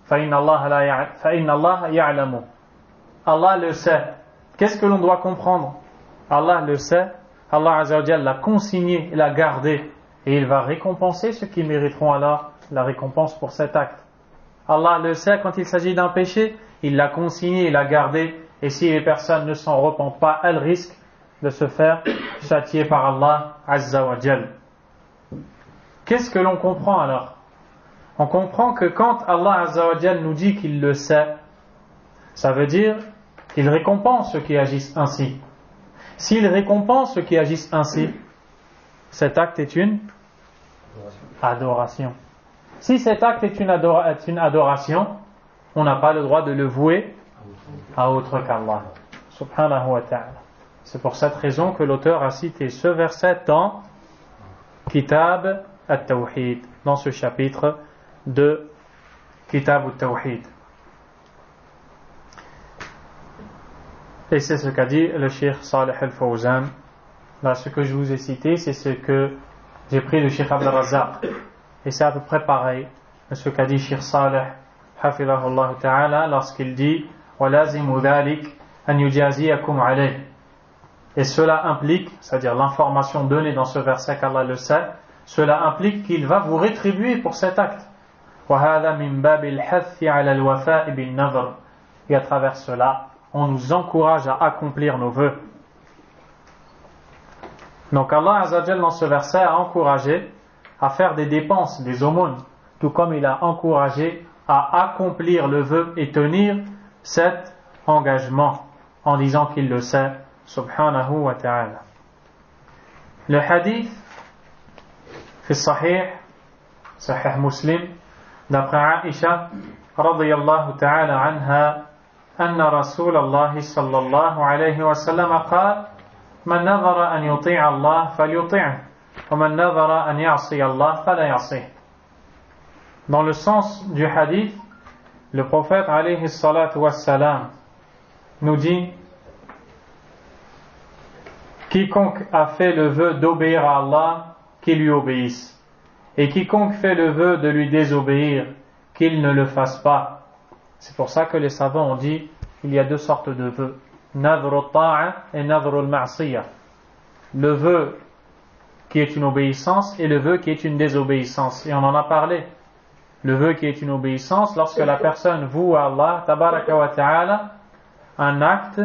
فَإِنَّ اللَّهَ يَعْلَمُ. Allah le sait. Qu'est-ce que l'on doit comprendre? Allah le sait. Allah azza wa jal l'a consigné, l'a gardé, et il va récompenser ceux qui mériteront alors la récompense pour cet acte. Allah le sait quand il s'agit d'un péché, il l'a consigné, il l'a gardé, et si les personnes ne s'en repentent pas, elles risquent de se faire châtier par Allah azza wa jal. Qu'est-ce que l'on comprend alors? On comprend que quand Allah azza wa jal nous dit qu'il le sait, ça veut dire qu'il récompense ceux qui agissent ainsi. S'il récompense ceux qui agissent ainsi, cet acte est une adoration. Si cet acte est une adoration, on n'a pas le droit de le vouer à autre qu'Allah subhanahu wa ta'ala. C'est pour cette raison que l'auteur a cité ce verset dans Kitab at-Tawhid, dans ce chapitre de Kitab at-Tawhid. Et c'est ce qu'a dit le Cheikh Salih al-Fawzan. Là, ce que je vous ai cité, c'est ce que j'ai pris de Cheikh Abd al-Razzaq. Et c'est à peu près pareil de ce qu'a dit Cheikh Salih hafidhahullah ta'ala lorsqu'il dit وَلَازِمُ ذَلِكَ أَنْ يُجَازِيَكُمْ عَلَيْهِ. Et cela implique, c'est-à-dire l'information donnée dans ce verset qu'Allah le sait, cela implique qu'il va vous rétribuer pour cet acte. وَهَذَا مِنْ بَابِ الْحَثِّ عَلَى الْوَفَاءِ بِالنَّذْرِ. et à travers cela, on nous encourage à accomplir nos vœux. Donc Allah Azzawajal dans ce verset a encouragé à faire des dépenses, des aumônes, tout comme il a encouragé à accomplir le vœu et tenir cet engagement en disant qu'il le sait, subhanahu wa ta'ala. Le hadith fi Sahih Muslim, d'après Aisha radiyallahu ta'ala anha, أن رسول الله صلى الله عليه وسلم قال من نظر أن يطيع الله فليطيعه ومن نظر أن يعصي الله فلا يعصيه. Dans le sens du hadith, le prophète alayhi salatu wassalam nous dit: quiconque a fait le vœu d'obéir à Allah, qu'il lui obéisse, et quiconque fait le vœu de lui désobéir, qu'il ne le fasse pas. C'est pour ça que les savants ont dit il y a deux sortes de vœux, nadhru ta'a et nadhru al-ma'siyah. Le vœu qui est une obéissance et le vœu qui est une désobéissance. Et on en a parlé. Le vœu qui est une obéissance, lorsque la personne voue à Allah tabaraka wa ta'ala un acte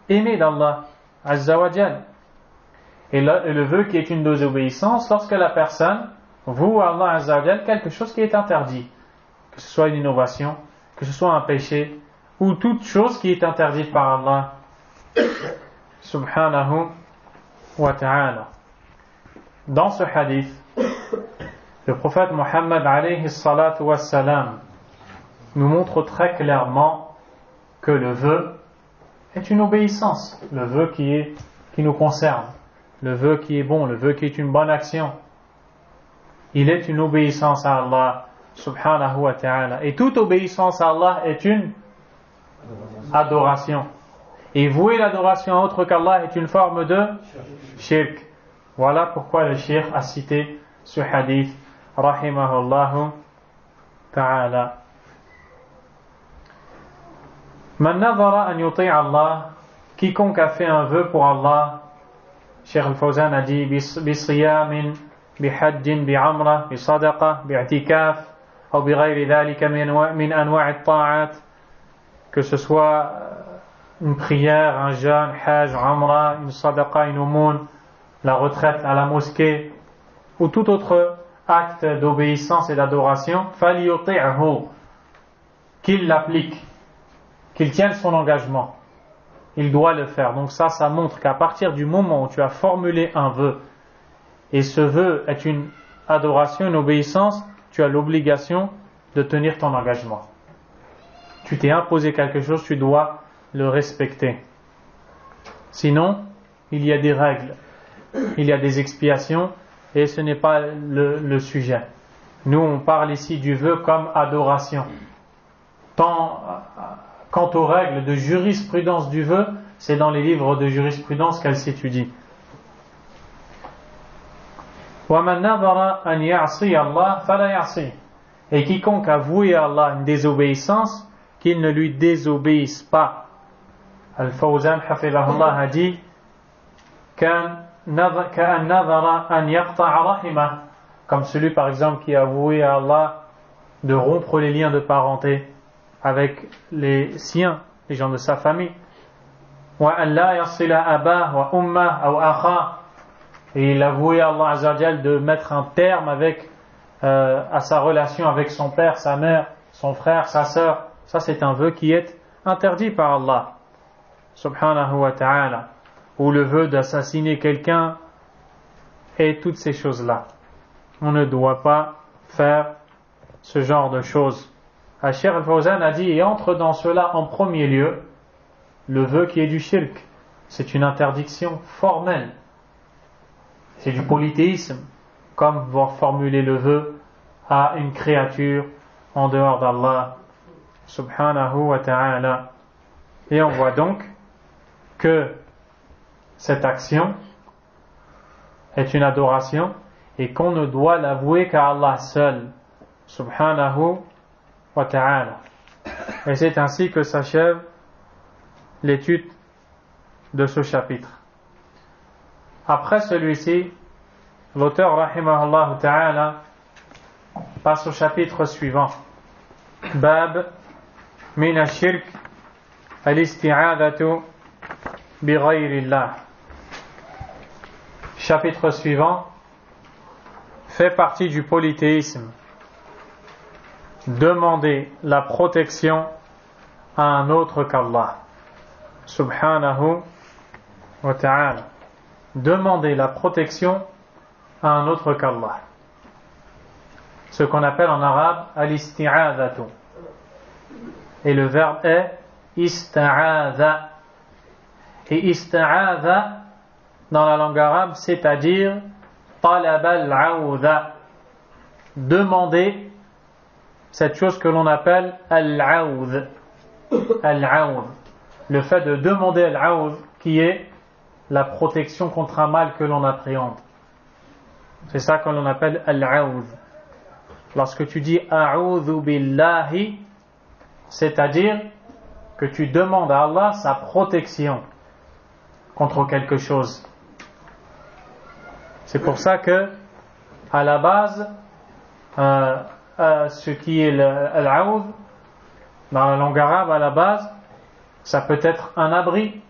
aimé d'Allah azza wa jal. Et le vœu qui est une désobéissance, lorsque la personne voue à Allah azza wa jal quelque chose qui est interdit, que ce soit une innovation, que ce soit un péché, ou toute chose qui est interdite par Allah subhanahu wa ta'ala. Dans ce hadith, le prophète Mohammed alayhi salatu wassalam nous montre très clairement que le vœu est une obéissance, le vœu qui nous concerne, le vœu qui est bon, le vœu qui est une bonne action. Il est une obéissance à Allah subhanahu wa ta'ala. Et toute obéissance à Allah est une adoration. Et vouer l'adoration à autre qu'Allah est une forme de shirk. Voilà pourquoi le shirk a cité ce hadith rahimahullahu ta'ala. Man nadhara an yuti' Allah, quiconque a fait un vœu pour Allah, Cheikh Al-Fawzan a dit bisiyamin, bihajjin, bi'amra, bisadaqa, bi'atikaf, ou bighayri dhalika min anwa' at-ta'at, que ce soit une prière, un jeûne, hajj, umra, une sadaqa, une aumône, la retraite à la mosquée, ou tout autre acte d'obéissance et d'adoration, falyuti'hu, qu'il l'applique, qu'il tienne son engagement. Il doit le faire. Donc ça montre qu'à partir du moment où tu as formulé un vœu, et ce vœu est une adoration, une obéissance, tu as l'obligation de tenir ton engagement. Tu t'es imposé quelque chose, tu dois le respecter. Sinon, il y a des règles, il y a des expiations, et ce n'est pas le sujet. Nous, on parle ici du vœu comme adoration. Quant aux règles de jurisprudence du vœu, c'est dans les livres de jurisprudence qu'elles s'étudient. وَمَنْ نَظَرَ أَنْ يَعْصِيَ اللَّهَ فَلَا يَعْصِيهِ. Et quiconque a voué à Allah une désobéissance, qu'il ne lui désobéisse pas. Al-Fawzan hafidhahullah a dit كَأَنْ نَظَرَ أَنْ يَقْطَعَ رَحِمَهُ, comme celui par exemple qui a voué à Allah de rompre les liens de parenté avec les siens, les gens de sa famille. وَأَنْ لَا يَصِلَ أَبَاهُ وَأُمَّهُ أَوْ أَخَاهُ, et il a voué à Allah Azza wa Jal de mettre un terme à sa relation avec son père, sa mère, son frère, sa sœur. Ça c'est un vœu qui est interdit par Allah subhanahu wa ta'ala, ou le vœu d'assassiner quelqu'un, et toutes ces choses-là. On ne doit pas faire ce genre de choses. Cheikh Al-Fawzan a dit, et entre dans cela en premier lieu le vœu qui est du shirk. C'est une interdiction formelle, c'est du polythéisme, comme voir formuler le vœu à une créature en dehors d'Allah subhanahu wa ta'ala. Et on voit donc que cette action est une adoration et qu'on ne doit l'avouer qu'à Allah seul subhanahu wa ta'ala. Et c'est ainsi que s'achève l'étude de ce chapitre. Après celui-ci, l'auteur rahimahullah ta'ala passe au chapitre suivant. Bab min ash-shirk Al-isti'adatu bi ghayrillah. Chapitre suivant fait partie du polythéisme. Demander la protection à un autre qu'Allah subhanahu wa ta'ala. Demander la protection à un autre qu'Allah. Ce qu'on appelle en arabe al-isti'adatu. Et le verbe est ista'adha. Et ista'adha dans la langue arabe, c'est-à-dire talab al-'awdha. Demander cette chose que l'on appelle al-'awd. Al-'awd. Le fait de demander al-'awd qui est la protection contre un mal que l'on appréhende. C'est ça que l'on appelle al-'awd. Lorsque tu dis a'udhu billahi, c'est-à-dire que tu demandes à Allah sa protection contre quelque chose. C'est pour ça que à la base ce qui est al-'awd dans la langue arabe, à la base ça peut être un abri.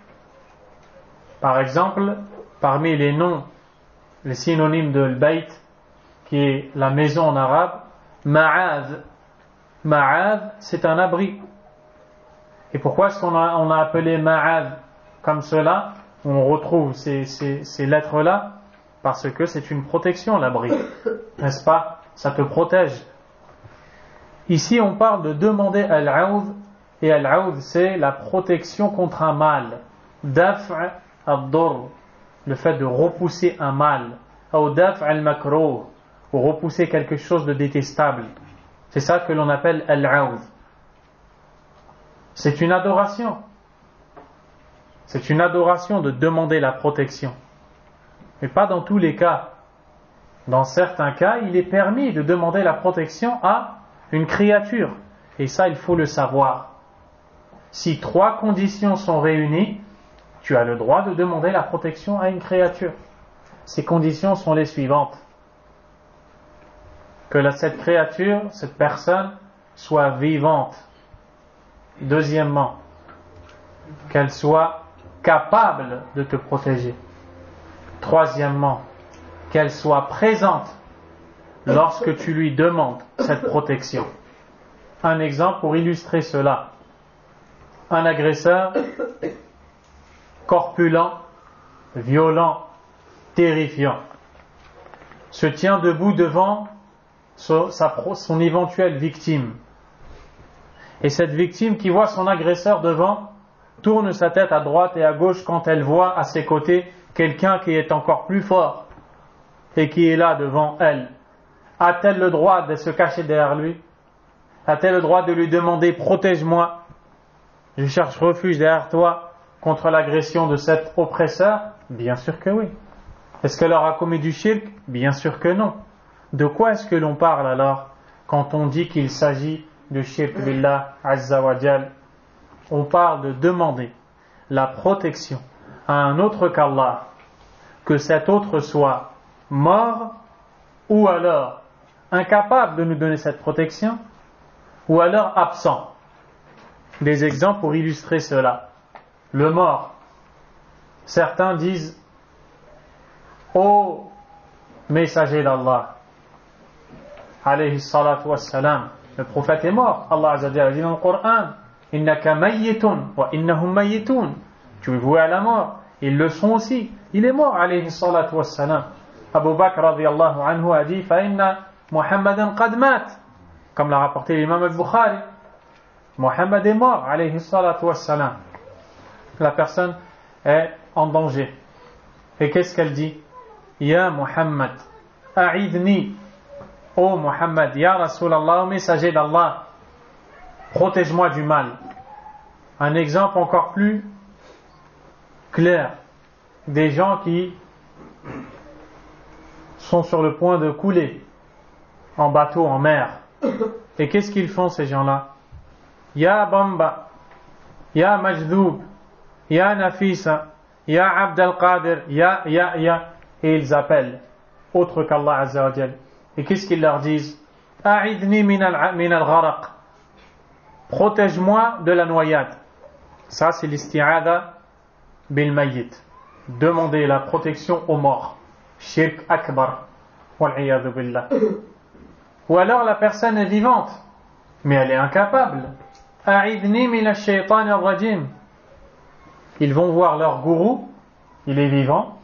Par exemple, parmi les noms, les synonymes de al-bayt, qui est la maison en arabe, ma'ad. Ma'ad, c'est un abri. Et pourquoi est-ce qu'on a appelé ma'ad comme cela? On retrouve ces lettres-là parce que c'est une protection, l'abri. N'est-ce pas? Ça te protège. Ici, on parle de demander al-'awd, et al-'awd, c'est la protection contre un mal. Daf' ad-dur, le fait de repousser un mal. Ou daf' al-makruh, ou repousser quelque chose de détestable. C'est ça que l'on appelle al-'awd. C'est une adoration. C'est une adoration de demander la protection. Mais pas dans tous les cas. Dans certains cas, il est permis de demander la protection à une créature. Et ça, il faut le savoir. Si 3 conditions sont réunies, tu as le droit de demander la protection à une créature. Ces conditions sont les suivantes. Que cette créature, cette personne, soit vivante. Deuxièmement, qu'elle soit capable de te protéger. Troisièmement, qu'elle soit présente lorsque tu lui demandes cette protection. Un exemple pour illustrer cela. Un agresseur corpulent, violent, terrifiant se tient debout devant son éventuelle victime. Et cette victime qui voit son agresseur devant tourne sa tête à droite et à gauche quand elle voit à ses côtés quelqu'un qui est encore plus fort et qui est là devant elle. A-t-elle le droit de se cacher derrière lui? A-t-elle le droit de lui demander protège-moi, je cherche refuge derrière toi contre l'agression de cet oppresseur? Bien sûr que oui. Est-ce qu'elle aura commis du shirk? Bien sûr que non. De quoi est-ce que l'on parle alors quand on dit qu'il s'agit de shirk billah azza wa jal? On parle de demander la protection à un autre qu'Allah, que cet autre soit mort ou alors incapable de nous donner cette protection ou alors absent. Des exemples pour illustrer cela. Le mort. Certains disent: ô messager d'Allah, alayhi salatu wassalam, le prophète est mort. Allah Azza wa Jalla dit dans le Coran: innaka mayyitun wa innahum mayyitun. Tu es voué à la mort, ils le sont aussi. Il est mort, alayhi salatu wassalam. Abu Bakr radiyallahu anhu a dit: fa inna Muhammadan qad mat, comme l'a rapporté l'imam al-Bukhari. Muhammad est mort, alayhi salatu wassalam. La personne est en danger. Et qu'est-ce qu'elle dit? Ya Muhammad, a'idni. Oh Muhammad, ya Rasulallah, messager d'Allah, protège-moi du mal. Un exemple encore plus clair. Des gens qui sont sur le point de couler en bateau, en mer. Et qu'est-ce qu'ils font ces gens-là? Ya Bamba, Ya Majdoub, Ya Nafisa, Ya Abd al-Qadir, Ya. Et ils appellent autre qu'Allah Azza wa Jal. Et qu'est-ce qu'ils leur disent? A'idni min al-gharaq. Protège-moi de la noyade. Ça, c'est l'isti'adha bil mayyit. Demander la protection aux morts. Shirk akbar. Wal'iyadhu billah. Ou alors la personne est vivante, mais elle est incapable. A'idni min ash-shaytan ar-rajim. Ils vont voir leur gourou, il est vivant,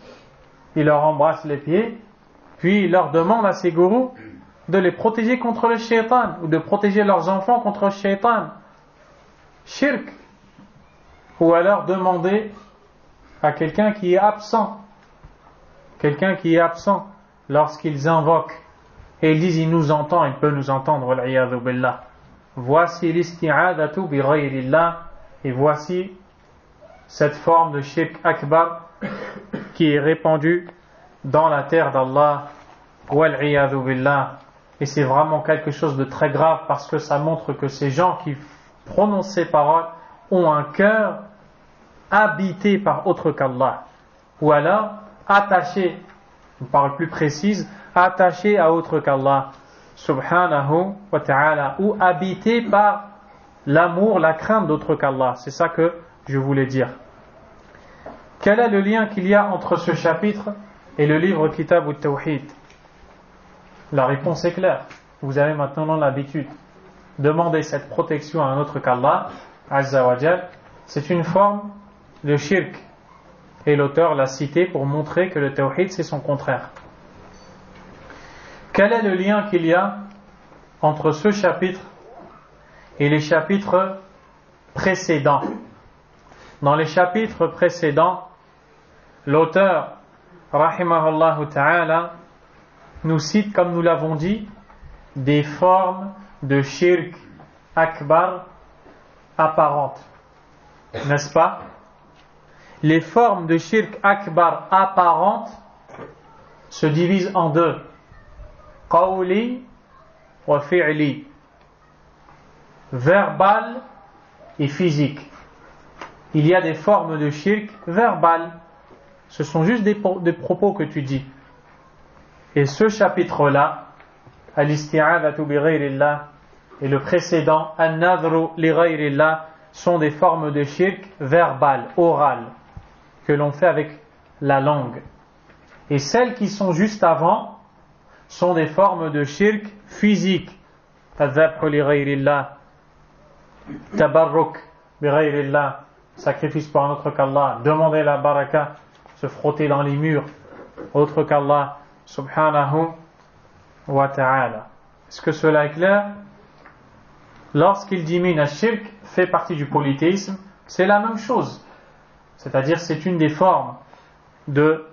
il leur embrasse les pieds, puis il leur demande à ces gourous de les protéger contre le shaytan, ou de protéger leurs enfants contre le shaytan. Shirk. Ou alors demander à quelqu'un qui est absent, lorsqu'ils invoquent, et ils disent il nous entend, il peut nous entendre, wal'iyadhu billah. Voici l'isti'adatu bi ghayrillah, et voici cette forme de shirk akbar qui est répandue dans la terre d'Allah, wal'iyadhu billah. Et c'est vraiment quelque chose de très grave, parce que ça montre que ces gens qui prononcent ces paroles ont un cœur habité par autre qu'Allah, ou alors attaché, une parole plus précise, attaché à autre qu'Allah subhanahu wa ta'ala, ou habité par l'amour, la crainte d'autre qu'Allah. C'est ça que je voulais dire. Quel est le lien qu'il y a entre ce chapitre et le livre Kitab al-Tawhid? La réponse est claire. Vous avez maintenant l'habitude. Demander cette protection à un autre qu'Allah Azza wa Jal, c'est une forme de shirk. Et l'auteur l'a cité pour montrer que le Tawhid c'est son contraire. Quel est le lien qu'il y a entre ce chapitre et les chapitres précédents? Dans les chapitres précédents, l'auteur, rahimahullah ta'ala, nous cite, comme nous l'avons dit, des formes de shirk akbar apparentes. N'est-ce pas? Les formes de shirk akbar apparentes se divisent en deux. Qawli wa fi'li. Verbal et physique. Il y a des formes de shirk verbal. Ce sont juste des propos que tu dis. Et ce chapitre-là, al-isti'adatu bi ghayrillah, et le précédent, an-nadhru li ghayrillah, sont des formes de shirk verbales, orales, que l'on fait avec la langue. Et celles qui sont juste avant sont des formes de shirk physique. Adhabhu li ghayrillah, tabarruk bi ghayrillah, sacrifice pour un autre qu'Allah, demander la baraka, se frotter dans les murs, autre qu'Allah subhanahu wa ta'ala. Est-ce que cela est clair? Lorsqu'il dit min ash-shirk fait partie du polythéisme, c'est la même chose. C'est-à-dire c'est une des formes de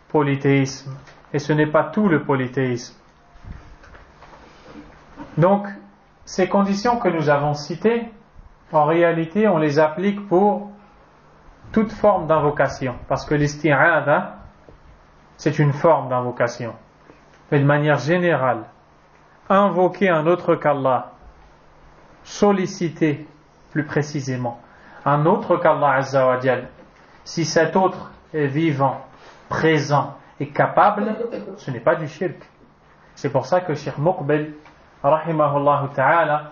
polythéisme. Et ce n'est pas tout le polythéisme. Donc, ces conditions que nous avons citées, en réalité, on les applique pour toute forme d'invocation. Parce que l'isti'adha, c'est une forme d'invocation. Mais de manière générale, invoquer un autre qu'Allah, solliciter plus précisément un autre qu'Allah Azza wa Jal, si cet autre est vivant, présent et capable, ce n'est pas du shirk. C'est pour ça que Cheikh Muqbil rahimahullah ta'ala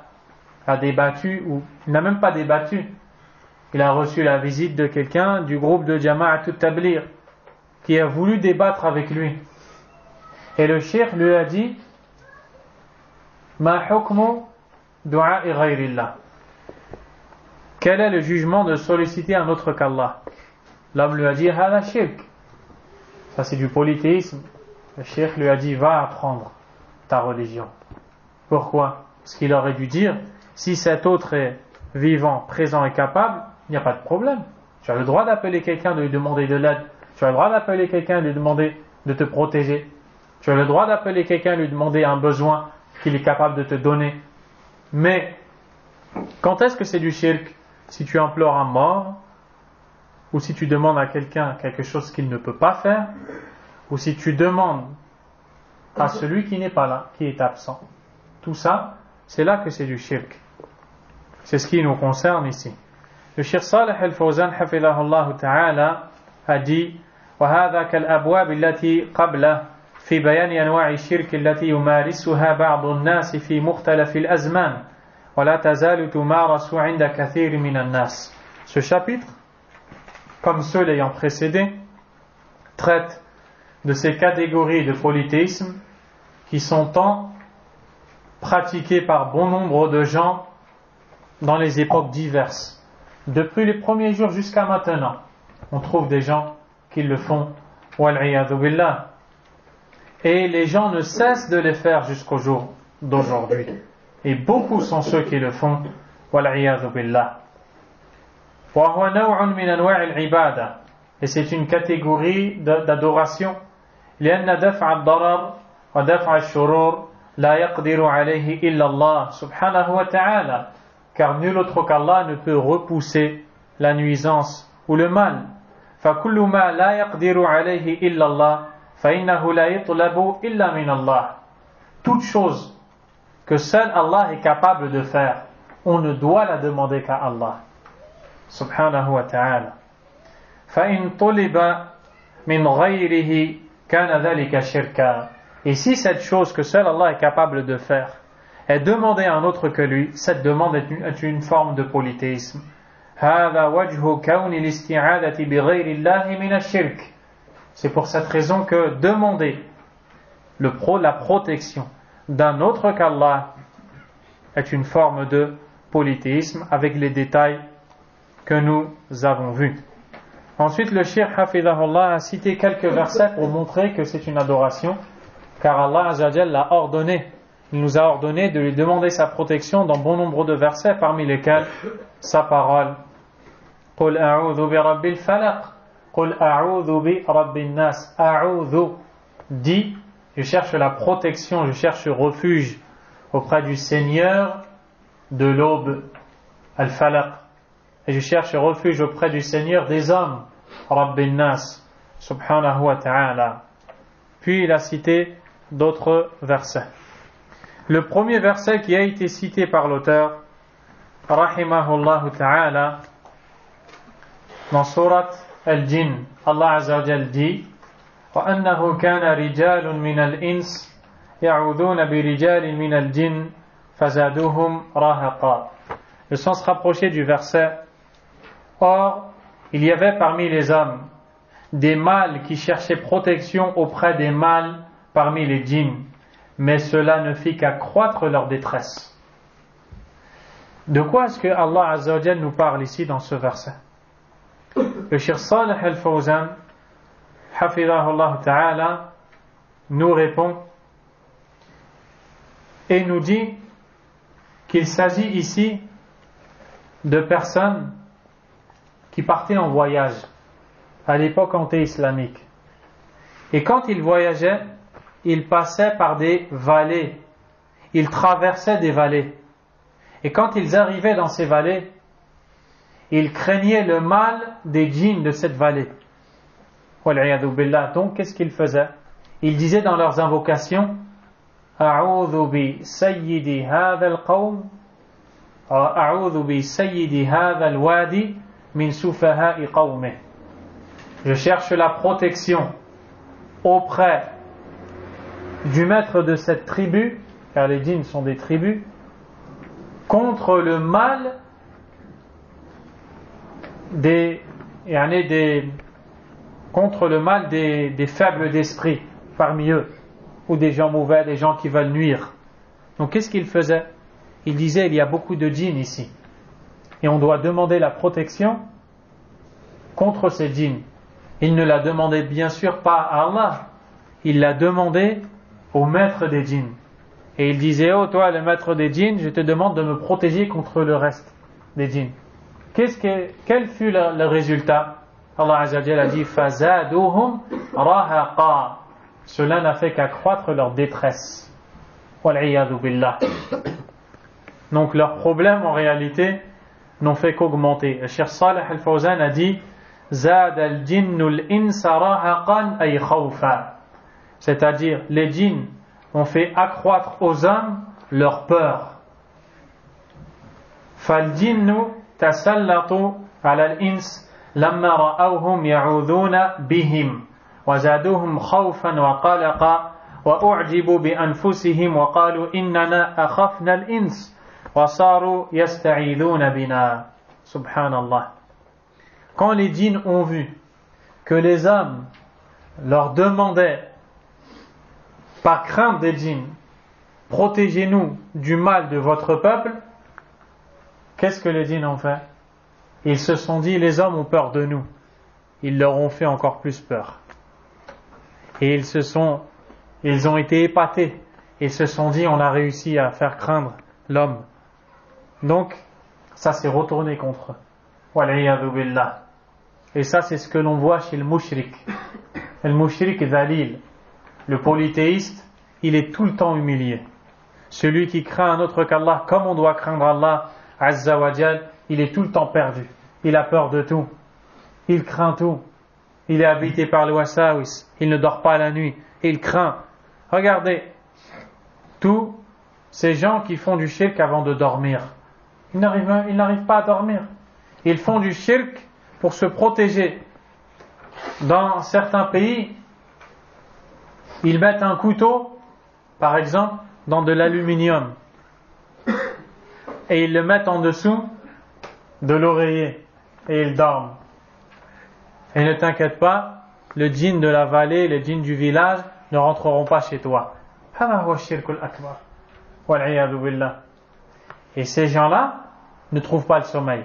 a débattu, ou il n'a même pas débattu, il a reçu la visite de quelqu'un du groupe de Jama'at al-Tabligh qui a voulu débattre avec lui, et le cheikh lui a dit ma hukmu du'a'i ghayrillah, quel est le jugement de solliciter un autre qu'Allah? L'homme lui a dit hada shirk, ça c'est du polythéisme. Le cheikh lui a dit va apprendre ta religion. Pourquoi? Parce qu'il aurait dû dire si cet autre est vivant, présent et capable, il n'y a pas de problème. Tu as le droit d'appeler quelqu'un, de lui demander de l'aide. Tu as le droit d'appeler quelqu'un, de lui demander de te protéger. Tu as le droit d'appeler quelqu'un, de lui demander un besoin qu'il est capable de te donner. Mais quand est-ce que c'est du shirk? Si tu implores un mort, ou si tu demandes à quelqu'un quelque chose qu'il ne peut pas faire, ou si tu demandes à celui qui n'est pas là, qui est absent. Tout ça, c'est là que c'est du shirk. C'est ce qui nous concerne ici. Le Cheikh Salih al-Fawzan hafidhahullah ta'ala a dit وهذا كالأبواب التي قبله في بيان أنواع الشرك التي يمارسها بعض الناس في مختلف الأزمان ولا تزال تمارس عند كثير من الناس. Ce chapitre, comme ceux l'ayant précédé, traite de ces catégories de polythéisme qui sont tant pratiquées par bon nombre de gens dans les époques diverses. Depuis les premiers jours jusqu'à maintenant, on trouve des gens qui le font, wal'iyadhu billah. Et les gens ne cessent de les faire jusqu'au jour d'aujourd'hui. Et beaucoup sont ceux qui le font, wal'iyadhu billah. وهو نوع من أنواع العبادة. Et c'est une catégorie d'adoration. لأن دفع الضرر ودفع الشرور لا يقدر عليه إلا الله سبحانه وتعالى. Car nul autre qu'Allah ne peut repousser la nuisance ou le mal. فكل ما لا يقدر عليه إلا الله فإنه لا يطلب إلا من الله. Toute chose que seul Allah est capable de faire, on ne doit la demander qu'à Allah. Subhanahu wa ta'ala. فإن طلب من غيره كان ذلك شركا. Et si cette chose que seul Allah est capable de faire est demandée à un autre que lui, cette demande est une forme de polythéisme. هذا وجه كون الاستعاذة بغير الله من الشرك. C'est pour cette raison que demander la protection d'un autre qu'Allah est une forme de polythéisme avec les détails que nous avons vus. Ensuite, le Cheikh Hafidahullah a cité quelques versets pour montrer que c'est une adoration, car Allah Azza wa Jalla l'a ordonné. Il nous a ordonné de lui demander sa protection dans bon nombre de versets, parmi lesquels sa parole. قُلْ أَعُوذُ بِرَبِّ الْفَلَقِ قُلْ أَعُوذُ بِرَبِّ النَّاسِ. أَعُوذُ dit, je cherche la protection, je cherche refuge auprès du Seigneur de l'aube, Al-Falaq. Et je cherche refuge auprès du Seigneur des hommes, Rabbin Nas, subhanahu wa ta'ala. Puis il a cité d'autres versets. Le premier verset qui a été cité par l'auteur, rahimahullah ta'ala, dans surat Al-Jinn, Allah Azza wa Jal dit وَأَنَّهُ كَانَ رِجَالٌ مِنَ الْإِنسِ يَعُوذُونَ بِرِجَالٍ مِنَ الْجِنِّ فَزَادُوهُمْ رَهَقًا. Le sens rapproché du verset. Or, il y avait parmi les hommes des mâles qui cherchaient protection auprès des mâles parmi les djinns, mais cela ne fit qu'accroître leur détresse. De quoi est-ce que Allah Azza wa Jal nous parle ici dans ce verset? Le Cheikh Salih al-Fawzan, hafidahullah ta'ala, nous répond et nous dit qu'il s'agit ici de personnes qui partaient en voyage à l'époque anté-islamique. Et quand ils voyageaient, ils passaient par des vallées, ils traversaient des vallées. Et quand ils arrivaient dans ces vallées, ils craignaient le mal des djinns de cette vallée. Donc, qu'est-ce qu'ils faisaient? Ils disaient dans leurs invocations أعوذ بسيد هذا القوم أعوذ بسيد هذا الوادي من سفهاء قومه. Je cherche la protection auprès du maître de cette tribu, car les djinns sont des tribus, contre le mal des faibles d'esprit parmi eux, ou des gens mauvais, des gens qui veulent nuire. Donc qu'est-ce qu'ils faisaient? Ils disaient il y a beaucoup de djinns ici et on doit demander la protection contre ces djinns. Il ne l'a demandé bien sûr pas à Allah, il l'a demandé au maître des djinns. Et il disait oh toi le maître des djinns, je te demande de me protéger contre le reste des djinns. Quel fut le résultat? Allah Azza wa Jalla a dit فَزَادُوهُمْ رَهَقًا. Cela n'a fait qu'accroître leur détresse. وَالْعِيَاذُ بِاللَّهِ. Donc leurs problèmes en réalité n'ont fait qu'augmenter. Le Cheikh Salih al-Fawzan a dit زَادَ الْجِنُّ الْإِنسَ رَهَقًا أَيْ خَوْفًا. C'est-à-dire les djinns ont fait accroître aux hommes leur peur. فَالْجِنُّ تَسَلَّطُوا عَلَى الْإِنسِ لما رأوهم يعوذون بهم وزادوهم خوفا وقلقا وأعجبوا بأنفسهم وقالوا إننا أخفنا الإنس وصاروا يستعيذون بنا. سبحان الله. quand les djinns ont vu que les hommes leur demandaient par crainte des djinns, protégez-nous du mal de votre peuple, qu'est-ce que les djinns ont fait? Ils se sont dit, les hommes ont peur de nous. Ils leur ont fait encore plus peur. Et ils ont été épatés. Ils se sont dit, on a réussi à faire craindre l'homme. Donc, ça s'est retourné contre eux. Wal'iyadu billah. Et ça, c'est ce que l'on voit chez le mushrik. Le mushrik dhalil. Le polythéiste, il est tout le temps humilié. Celui qui craint un autre qu'Allah, comme on doit craindre Allah, Azza wa Jal, il est tout le temps perdu. Il a peur de tout. Il craint tout. Il est habité par le wasawis. Il ne dort pas la nuit. Il craint. Regardez, tous ces gens qui font du shirk avant de dormir, ils n'arrivent pas à dormir. Ils font du shirk pour se protéger. Dans certains pays, ils mettent un couteau, par exemple, dans de l'aluminium et ils le mettent en dessous de l'oreiller et ils dorment. Et ne t'inquiète pas, le djinn de la vallée, les djinns du village ne rentreront pas chez toi. Et ces gens-là ne trouvent pas le sommeil.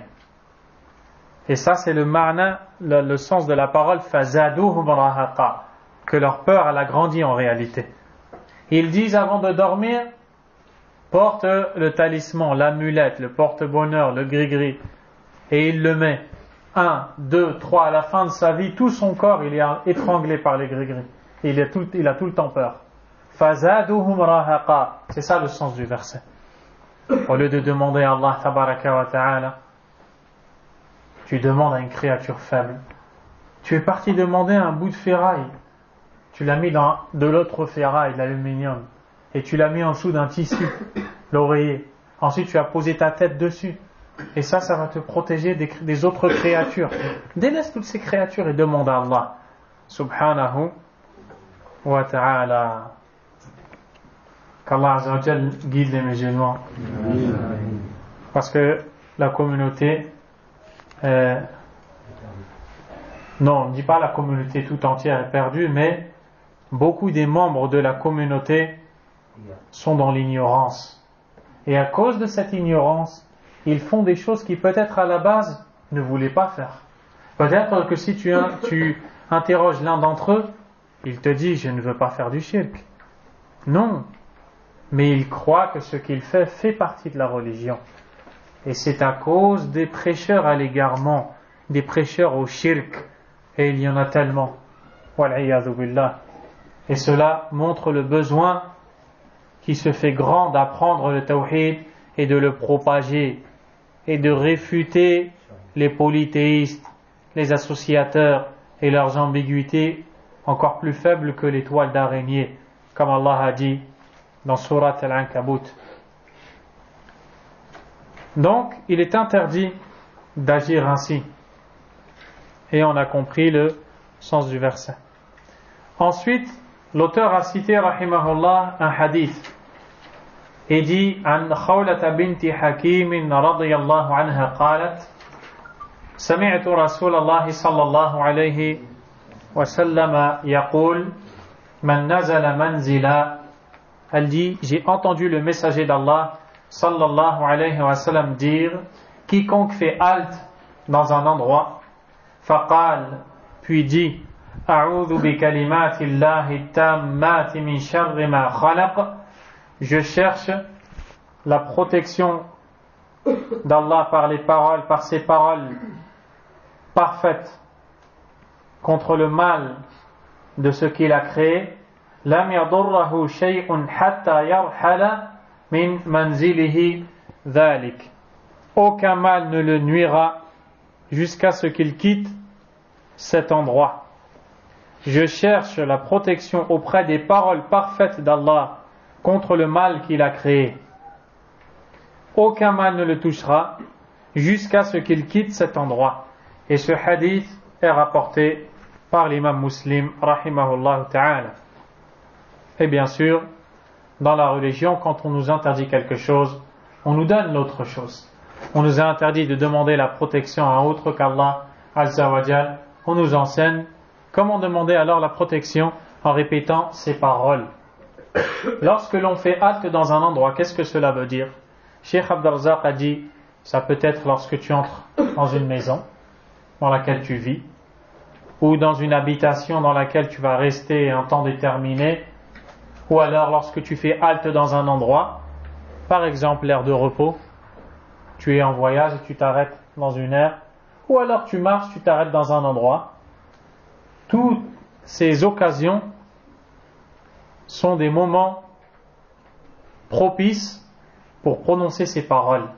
Et ça, c'est le ma'na, le sens de la parole fazaduhum rahaqa, que leur peur elle a grandi en réalité. Ils disent avant de dormir, porte le talisman, l'amulette, le porte-bonheur, le gris-gris, et il le met 1, 2, 3, à la fin de sa vie, tout son corps il est étranglé par les gris-gris. Il a tout le temps peur. Fazaduhum rahaqa, c'est ça le sens du verset. Au lieu de demander à Allah tabaraka wa ta'ala, tu demandes à une créature faible. Tu es parti demander un bout de ferraille. Tu l'as mis dans de l'autre ferraille, l'aluminium, et tu l'as mis en dessous d'un tissu, l'oreiller. Ensuite, tu as posé ta tête dessus. Et ça va te protéger des autres créatures. Délaisse toutes ces créatures et demande à Allah, subhanahu wa ta'ala. Qu'Allah Azza wa Jal guide les musulmans. Parce que la communauté, non, on ne dit pas la communauté tout entière est perdue, mais beaucoup des membres de la communauté sont dans l'ignorance. Et à cause de cette ignorance, ils font des choses qui peut-être à la base ne voulaient pas faire. Peut-être que si tu interroges l'un d'entre eux, il te dit je ne veux pas faire du shirk. Non, mais il croit que ce qu'il fait partie de la religion. Et c'est à cause des prêcheurs à l'égarement, des prêcheurs au shirk, et il y en a tellement. Wal'iyadu billah. Et cela montre le besoin qui se fait grand d'apprendre le tawhid et de le propager et de réfuter les polythéistes, les associateurs et leurs ambiguïtés encore plus faibles que les toiles d'araignée, comme Allah a dit dans Surat Al-Ankabut. Donc, il est interdit d'agir ainsi. Et on a compris le sens du verset. Ensuite, l'auteur a cité, rahimahullah, un hadith. Et dit, عن خولة بنت حكيم رضي الله عنها قالت سمعت رسول الله صلى الله عليه وسلم يقول من نزل منزلا. Elle dit, j'ai entendu le messager d'Allah sallallahu alayhi wa sallam dire, quiconque fait halte dans un endroit, faqal, puis dit, a'udhu bi kalimati Allahi tammati min sharri ma khalaq. Je cherche la protection d'Allah par ses paroles parfaites contre le mal de ce qu'il a créé. Lam yadurrahu shay'un hatta yarhala min manzilihi dhalik. Aucun mal ne le nuira jusqu'à ce qu'il quitte cet endroit. Je cherche la protection auprès des paroles parfaites d'Allah contre le mal qu'il a créé. Aucun mal ne le touchera jusqu'à ce qu'il quitte cet endroit. Et ce hadith est rapporté par l'imam Muslim, rahimahullah ta'ala. Et bien sûr, dans la religion, quand on nous interdit quelque chose, on nous donne l'autre chose. On nous a interdit de demander la protection à autre qu'Allah Azza wa Jal, on nous enseigne comment demander alors la protection en répétant ces paroles. Lorsque l'on fait halte dans un endroit, qu'est-ce que cela veut dire? Cheikh Abdel-Razak a dit, ça peut être lorsque tu entres dans une maison dans laquelle tu vis, ou dans une habitation dans laquelle tu vas rester un temps déterminé, ou alors lorsque tu fais halte dans un endroit, par exemple l'aire de repos, tu es en voyage et tu t'arrêtes dans une aire, ou alors tu marches, tu t'arrêtes dans un endroit. Toutes ces occasions sont des moments propices pour prononcer ces paroles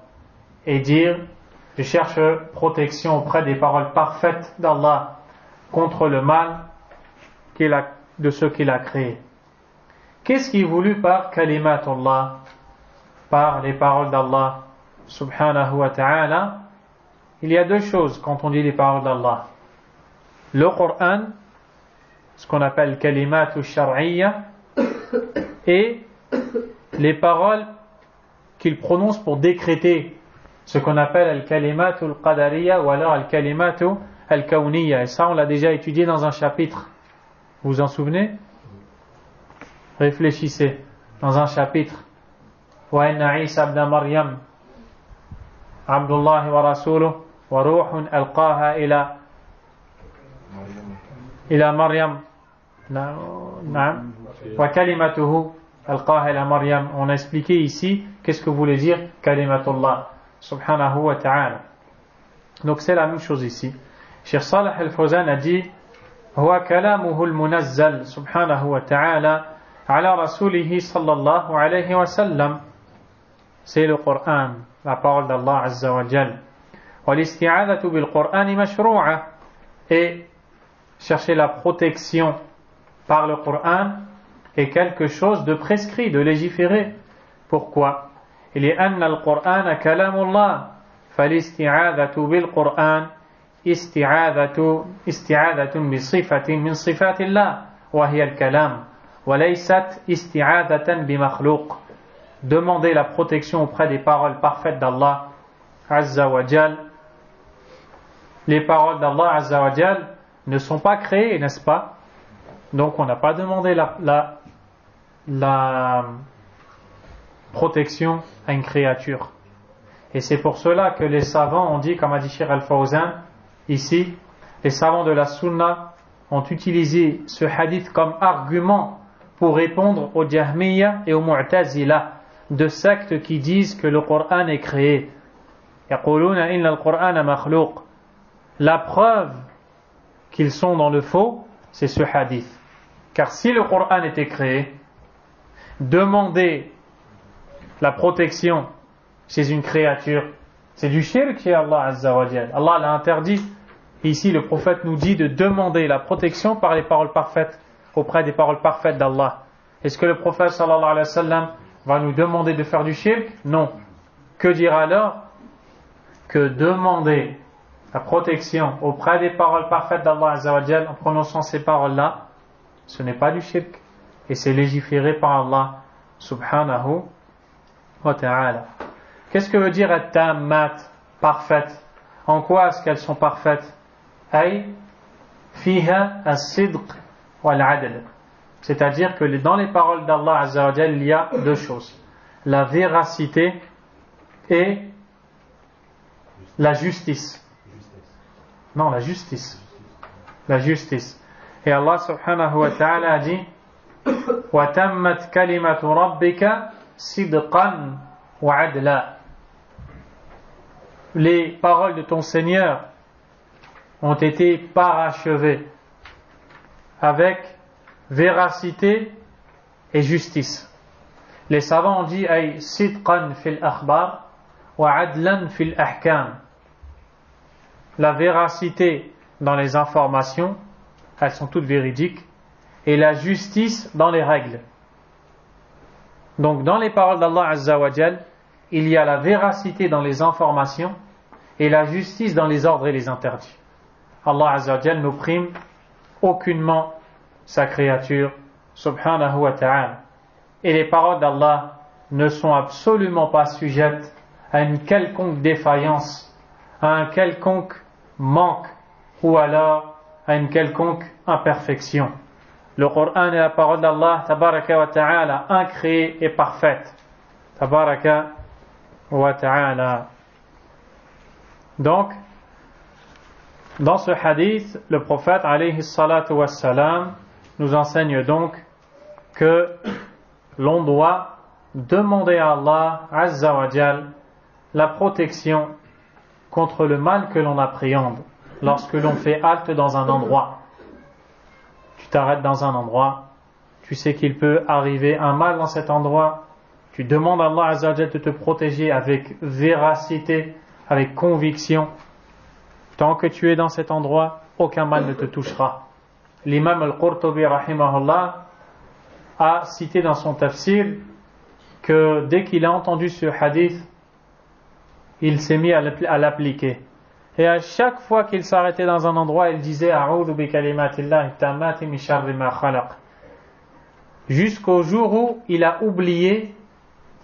et dire je cherche protection auprès des paroles parfaites d'Allah contre le mal de ceux qu'il a créés. Qu'est-ce qui est voulu par kalimatullah, par les paroles d'Allah subhanahu wa ta'ala? Il y a deux choses quand on dit les paroles d'Allah. Le Coran, ce qu'on appelle kalimatu shar'iyya, et les paroles qu'il prononce pour décréter ce qu'on appelle al-kalimatu al-qadariyya ou alors al-kalimatu al-kawniyya. Et ça, on l'a déjà étudié dans un chapitre. Vous vous en souvenez? Réfléchissez. Dans un chapitre. Wa inna Isa ibn Maryam Abdullah wa rasuluh wa ruhun alqaha ila Maryam. Na'am. Wa kalimatuhu alqaha ila Maryam. On a expliqué ici qu'est-ce que voulait dire kalimatullah subhanahu wa ta'ala. Donc c'est la même chose ici. Cheikh Salih al-Fawzan a dit huwa kalamuhu al-munazzal subhanahu wa ta'ala ala rasulihi sallallahu alayhi wa sallam. C'est le Coran, la parole d'Allah azza wa jal. Wal-isti'adatu bil-Qur'ani mashru'a. Et chercher la protection par le Coran est quelque chose de prescrit, de légiféré. Pourquoi? لأن القرآن كلام الله فالاستعاذة بالقرآن استعاذة بصفة من صفات الله وهي الكلام وليست استعاذة بمخلوق. Demander la protection auprès des paroles parfaites d'Allah Azza wa Jal. Les paroles d'Allah Azza wa Jal ne sont pas créées, n'est-ce pas? Donc on n'a pas demandé la protection à une créature. Et c'est pour cela que les savants ont dit, comme a dit Cheikh Al-Fawzan ici, les savants de la Sunna ont utilisé ce hadith comme argument pour répondre aux Jahmiyya et aux Mu'tazila, de sectes qui disent que le Coran est créé. Yaquluna inna al-Qur'ana makhluq. La preuve qu'ils sont dans le faux, c'est ce hadith. Car si le Coran était créé, demander la protection chez une créature, c'est du shirk chez Allah Azza wa Jal. Allah l'a interdit. Ici, le prophète nous dit de demander la protection par les paroles parfaites, auprès des paroles parfaites d'Allah. Est-ce que le prophète sallallahu alayhi wa sallam va nous demander de faire du shirk? Non. Que dire alors? Que demander la protection auprès des paroles parfaites d'Allah Azza wa Jal en prononçant ces paroles-là, ce n'est pas du shirk. Et c'est légiféré par Allah subhanahu wa ta'ala. Qu'est-ce que veut dire at-tammat, parfaite? En quoi est-ce qu'elles sont parfaites? Ay fiha as-sidq wal-adl. C'est-à-dire que dans les paroles d'Allah Azza wa Jal, il y a deux choses. La véracité et la justice. Non, la justice. La justice. Et Allah subhanahu wa ta'ala a dit wa tammat kalimatu rabbika sidqan wa adla. Les paroles de ton Seigneur ont été parachevées avec véracité et justice. Les savants ont dit ay sidqan fil akhbar wa adlan fil ahkam. La véracité dans les informations, elles sont toutes véridiques, et la justice dans les règles. Donc dans les paroles d'Allah Azza wa Jal, il y a la véracité dans les informations et la justice dans les ordres et les interdits. Allah Azza wa Jal n'opprime aucunement sa créature, subhanahu wa ta'ala. Et les paroles d'Allah ne sont absolument pas sujettes à une quelconque défaillance, à un quelconque manque ou alors à une quelconque imperfection. Le Coran est la parole d'Allah tabaraka wa ta'ala, incréée et parfaite. Tabaraka wa ta'ala. Donc, dans ce hadith, le prophète alayhi salatu wassalam nous enseigne donc que l'on doit demander à Allah azza wa jal la protection contre le mal que l'on appréhende lorsque l'on fait halte dans un endroit. Tu t'arrêtes dans un endroit, tu sais qu'il peut arriver un mal dans cet endroit, tu demandes à Allah azza wa jal de te protéger avec véracité, avec conviction. Tant que tu es dans cet endroit, aucun mal ne te touchera. L'imam al-Qurtubi rahimahullah a cité dans son tafsir que dès qu'il a entendu ce hadith, il s'est mis à l'appliquer. Et à chaque fois qu'il s'arrêtait dans un endroit, il disait A'udhu bi kalimatillahi tammati min sharri ma khalaq. Jusqu'au jour où il a oublié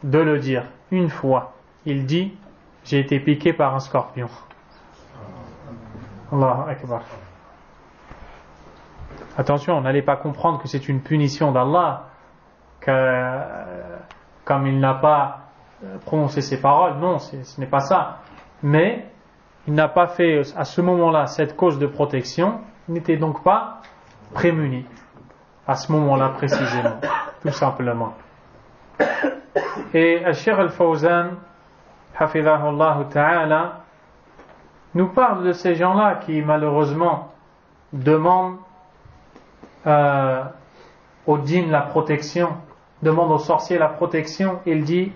de le dire. Une fois, il dit j'ai été piqué par un scorpion. Allahu Akbar. Attention, n'allez pas comprendre que c'est une punition d'Allah, comme il n'a pas prononcé ces paroles. Non, ce n'est pas ça. Mais il n'a pas fait à ce moment-là cette cause de protection, il n'était donc pas prémuni à ce moment-là précisément, tout simplement. Et Cheikh Al-Fawzan, hafidhahullah ta'ala, nous parle de ces gens-là qui malheureusement demandent aux djinns la protection, demandent aux sorciers la protection. Il dit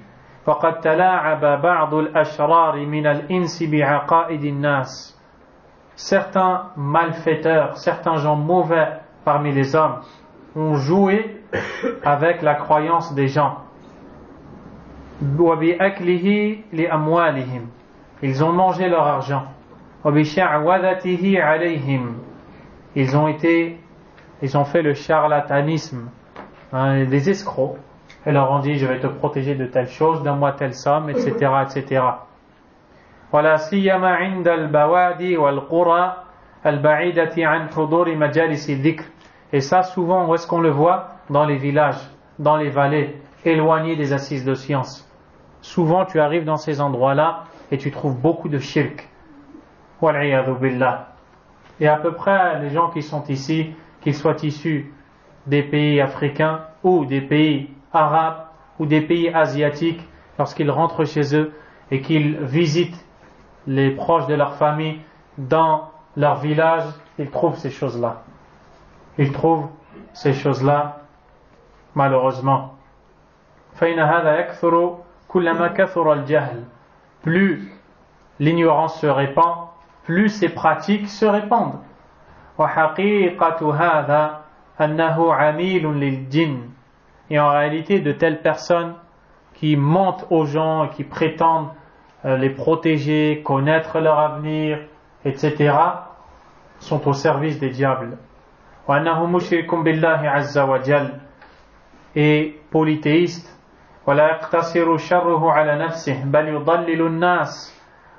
فَقَدْ تَلَاعَبَ بَعْضُ الْأَشْرَارِ مِنَ الْإِنْسِ بِعَقَائِدِ النَّاسِ. Certains malfaiteurs, certains gens mauvais parmi les hommes ont joué avec la croyance des gens. وَبِأَكْلِهِ لِأَمْوَالِهِمْ. Ils ont mangé leur argent. وَبِشَعْوَذَتِهِ عَلَيْهِمْ. Ils ont fait le charlatanisme, des escrocs. Ils leur ont dit je vais te protéger de telle chose, donne-moi telle somme, etc., etc. وَلَا سِيَّمَا عِنْدَ الْبَوَادِ وَالْقُرَى الْبَعِيدَةِ عَنْ حُضُورِ مَجَالِسِ الذِّكْرِ. Et ça souvent où est-ce qu'on le voit? Dans les villages, dans les vallées, éloignés des assises de science. Souvent tu arrives dans ces endroits-là et tu trouves beaucoup de shirk. Wal'iyadhu billah. Et à peu près les gens qui sont ici, qu'ils soient issus des pays africains ou des pays arabes ou des pays asiatiques, lorsqu'ils rentrent chez eux et qu'ils visitent les proches de leur famille dans leur village, ils trouvent ces choses-là. Ils trouvent ces choses-là, malheureusement. فإن هذا يكثر كلما كثر الجهل. Plus l'ignorance se répand, plus ces pratiques se répandent. وحقيقة هذا أنه عميل للجن. Et en réalité, de telles personnes qui mentent aux gens et qui prétendent les protéger, connaître leur avenir, etc., sont au service des diables. وأنه مشرك بالله عز وجل. Et polythéiste. ولا يقتصر شره على نفسه بل يضلل الناس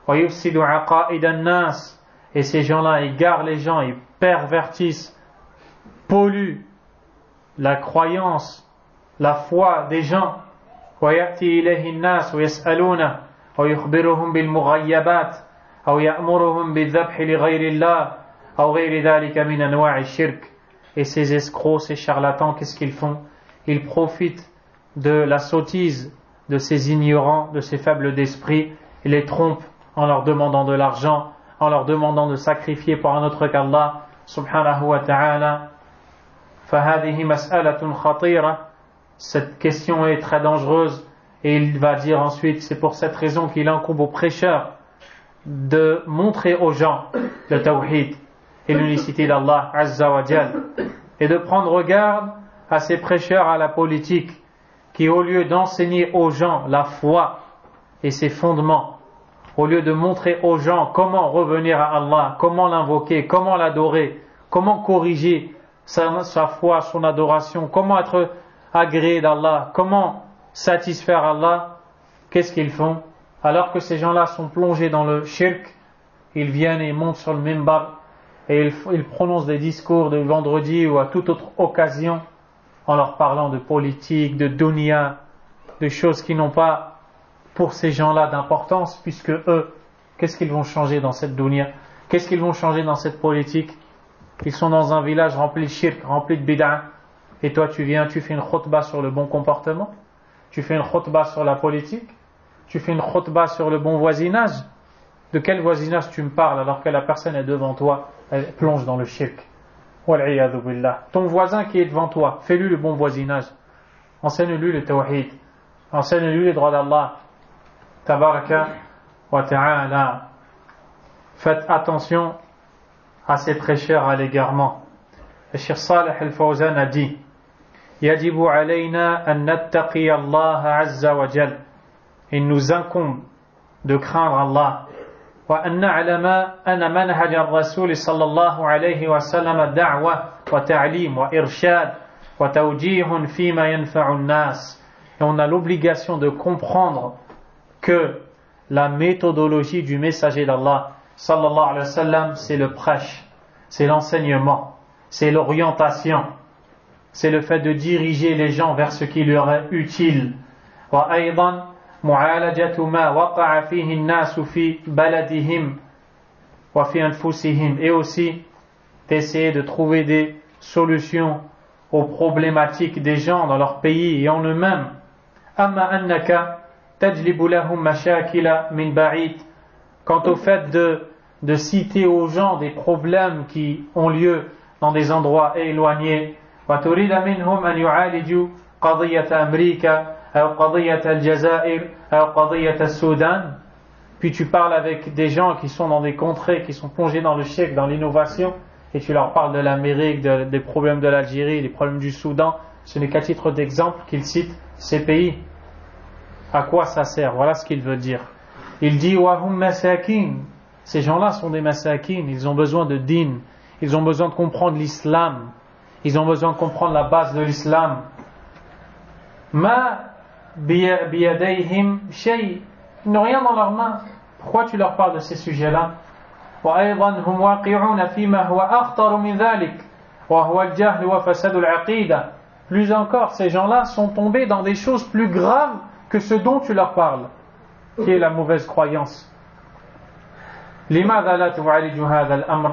ويفسد عقائد الناس. Et ces gens-là égarent les gens, ils pervertissent, polluent la croyance, la foi des gens. ويأتي إليه الناس ويسألونه ويخبرهم بالمغيبات أو يأمرهم بالذبح لغير الله أو غير ذلك من أنواع الشرك. Et ces escrocs, ces charlatans, qu'est-ce qu'ils font? Ils profitent de la sottise de ces ignorants, de ces faibles d'esprit, et les trompent en leur demandant de l'argent, en leur demandant de sacrifier pour un autre qu'Allah subhanahu wa ta'ala. فَهَذِهِ مَسْأَلَةٌ خَطِيرَةٌ. Cette question est très dangereuse, et il va dire ensuite, c'est pour cette raison qu'il incombe aux prêcheurs de montrer aux gens le tawhid et l'unicité d'Allah azza wa jal, et de prendre garde à ces prêcheurs à la politique qui, au lieu d'enseigner aux gens la foi et ses fondements, au lieu de montrer aux gens comment revenir à Allah, comment l'invoquer, comment l'adorer, comment corriger sa foi, son adoration, comment être agréé d'Allah, comment satisfaire Allah, qu'est-ce qu'ils font? Alors que ces gens-là sont plongés dans le shirk, ils viennent et montent sur le minbar et ils prononcent des discours de vendredi ou à toute autre occasion en leur parlant de politique, de dunya, de choses qui n'ont pas pour ces gens-là d'importance, puisque eux, qu'est-ce qu'ils vont changer dans cette dunya? Qu'est-ce qu'ils vont changer dans cette politique? Ils sont dans un village rempli de shirk, rempli de bid'a, et toi tu viens, tu fais une khutbah sur le bon comportement, tu fais une khutbah sur la politique, tu fais une khutbah sur le bon voisinage. De quel voisinage tu me parles alors que la personne est devant toi, elle plonge dans le shirk? Wal'iyadhu billah. Ton voisin qui est devant toi, fais-lui le bon voisinage, enseigne-lui le tawhid, enseigne-lui les droits d'Allah tabaraka wa ta'ala. Faites attention à ces prêcheurs à l'égarement. Le Cheikh Salih al-Fawzan a dit: Yajibu alayna an nattaqi Allah azza wa jal. Il nous incombe de craindre Allah. Wa an na'lama anna manhaj ar-rasul sallallahu alayhi wa sallam da'wa wa ta'lim wa irshad wa tawjihun fima yanfa'u an-nas. Et on a l'obligation de comprendre que la méthodologie du messager d'Allah sallallahu alayhi wa sallam, c'est le prêche, c'est l'enseignement, c'est l'orientation, c'est le fait de diriger les gens vers ce qui leur est utile. Wa aydan mu'alajatu ma waqa'a fihi an-nas fi baladihim wa fi anfusihim, et aussi d'essayer de trouver des solutions aux problématiques des gens dans leur pays et en eux-mêmes. Amma annaka tajlibu lahum mashakila min ba'id. Quant au fait de citer aux gens des problèmes qui ont lieu dans des endroits éloignés, وتريد منهم أن يعالجوا قضية أمريكا أو قضية الجزائر أو قضية السودان. Puis tu parles avec des gens qui sont dans des contrées, qui sont plongés dans le shirk, dans l'innovation, et tu leur parles de l'Amérique, des problèmes de l'Algérie, des problèmes du Soudan. Ce n'est qu'à titre d'exemple qu'il cite ces pays. À quoi ça sert? Voilà ce qu'il veut dire. Il dit wahum masakin. Ces gens-là sont des masakin, ils ont besoin de din, ils ont besoin de comprendre l'islam, ils ont besoin de comprendre la base de l'islam. Ma biyadayhim shay, ils n'ont rien dans leurs mains. Pourquoi tu leur parles de ces sujets-là? Wa aydan hum waqi'una fima huwa akhtar min dhalik wa huwa al-jahl wa fasad al-aqida. Plus encore, ces gens-là sont tombés dans des choses plus graves que ce dont tu leur parles, qui est la mauvaise croyance. لماذا لا تعالج هذا الأمر?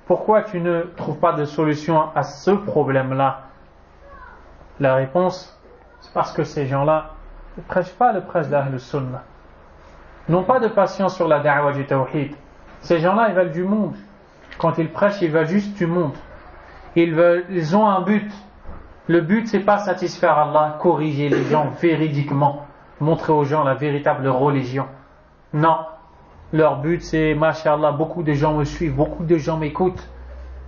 Pourquoi tu ne trouves pas de solution à ce problème-là? La réponse, c'est parce que ces gens-là ne prêchent pas le prêche d'Ahl Sunnah, n'ont pas de patience sur la da'wa du tawhid. Ces gens-là, ils veulent du monde. Quand ils prêchent, ils veulent juste du monde. Ils ont un but. Le but, c'est pas satisfaire Allah, corriger les gens véridiquement, montrer aux gens la véritable religion. Non. Leur but, c'est, mashallah, beaucoup de gens me suivent, beaucoup de gens m'écoutent.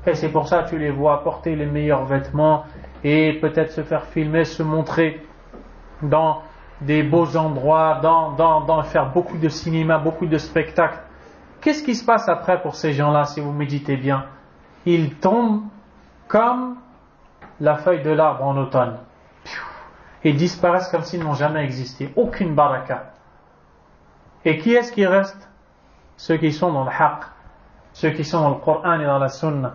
Et c'est pour ça que tu les vois porter les meilleurs vêtements et peut-être se faire filmer, se montrer dans des beaux endroits, faire beaucoup de cinéma, beaucoup de spectacles. Qu'est-ce qui se passe après pour ces gens-là, si vous méditez bien? Ils tombent comme la feuille de l'arbre en automne. Et disparaissent comme s'ils n'ont jamais existé. Aucune baraka. Et qui est-ce qui reste? Ceux qui sont dans le haqq, ceux qui sont dans le Coran et dans la Sunna,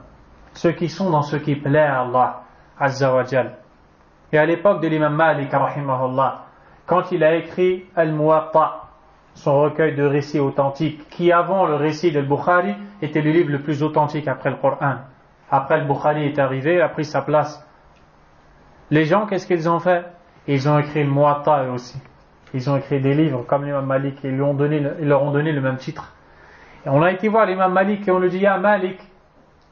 ceux qui sont dans ce qui plaît à Allah Azza wa Jal. Et à l'époque de l'imam Malik rahimahullah, quand il a écrit Al-Muwatta, son recueil de récits authentiques, qui avant le récit de Bukhari était le livre le plus authentique après le Coran. Après le Bukhari est arrivé, il a pris sa place. Les gens, qu'est-ce qu'ils ont fait? Ils ont écrit le Muwatta eux aussi. Ils ont écrit des livres comme l'imam Malik et ils leur ont donné le même titre. Et on a été voir l'imam Malik et on lui dit: Ya Malik,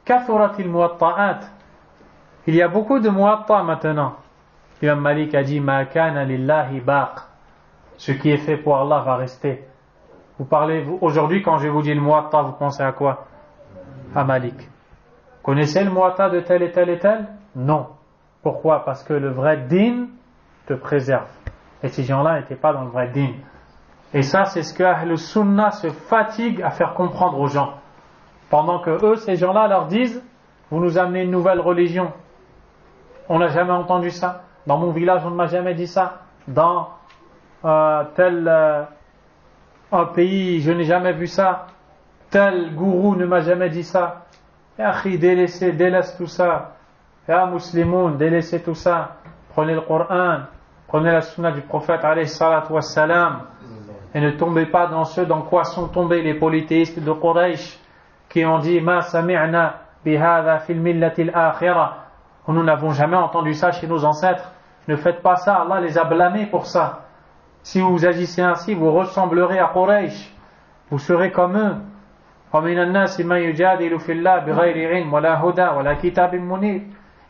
kathuratil muwatta'at. Il y a beaucoup de muwatta maintenant. L'imam Malik a dit: Ma kana lillahi baq. Ce qui est fait pour Allah va rester. Aujourd'hui, quand je vous dis le muwatta, vous pensez à quoi? À Malik. Connaissez le muwatta de tel et tel et tel? Non. Pourquoi? Parce que le vrai din te préserve. Et ces gens-là n'étaient pas dans le vrai din. Et ça, c'est ce que Ahl Sunnah se fatigue à faire comprendre aux gens. Pendant que eux, ces gens-là, leur disent: vous nous amenez une nouvelle religion. On n'a jamais entendu ça. Dans mon village, on ne m'a jamais dit ça. Dans un pays, je n'ai jamais vu ça. Tel gourou ne m'a jamais dit ça. Ya akhi, délaisse tout ça. Ya muslimoun, délaissez tout ça. Prenez le Coran, prenez la sunna du prophète alayhi salatu wassalam, et ne tombez pas dans ce dans quoi sont tombés les polythéistes de Quraysh qui ont dit Ma sami'na bihadha fil millati al-akhirah. Nous n'avons jamais entendu ça chez nos ancêtres. Ne faites pas ça, Allah les a blâmés pour ça. Si vous agissez ainsi, vous ressemblerez à Quraysh. Vous serez comme eux.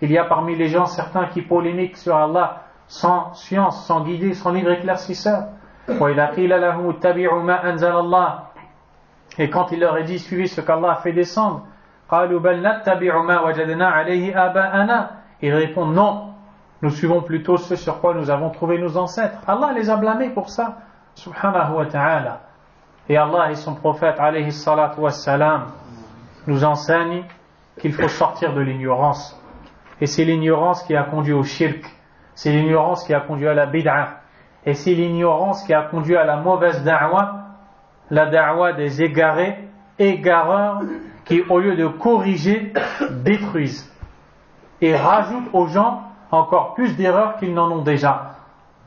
Il y a parmi les gens certains qui polémiquent sur Allah sans science, sans guider, sans livre éclaircisseur. Et quand il leur est dit suivez ce qu'Allah a fait descendre, ils répondent non, nous suivons plutôt ce sur quoi nous avons trouvé nos ancêtres. Allah les a blâmés pour ça, subhanahu wa ta'ala. Et Allah et son prophète alayhi salatu wassalam nous enseignent qu'il faut sortir de l'ignorance. Et c'est l'ignorance qui a conduit au shirk, c'est l'ignorance qui a conduit à la bid'a, et c'est l'ignorance qui a conduit à la mauvaise da'wa, la da'wa des égarés, égareurs, qui au lieu de corriger, détruisent et rajoutent aux gens encore plus d'erreurs qu'ils n'en ont déjà.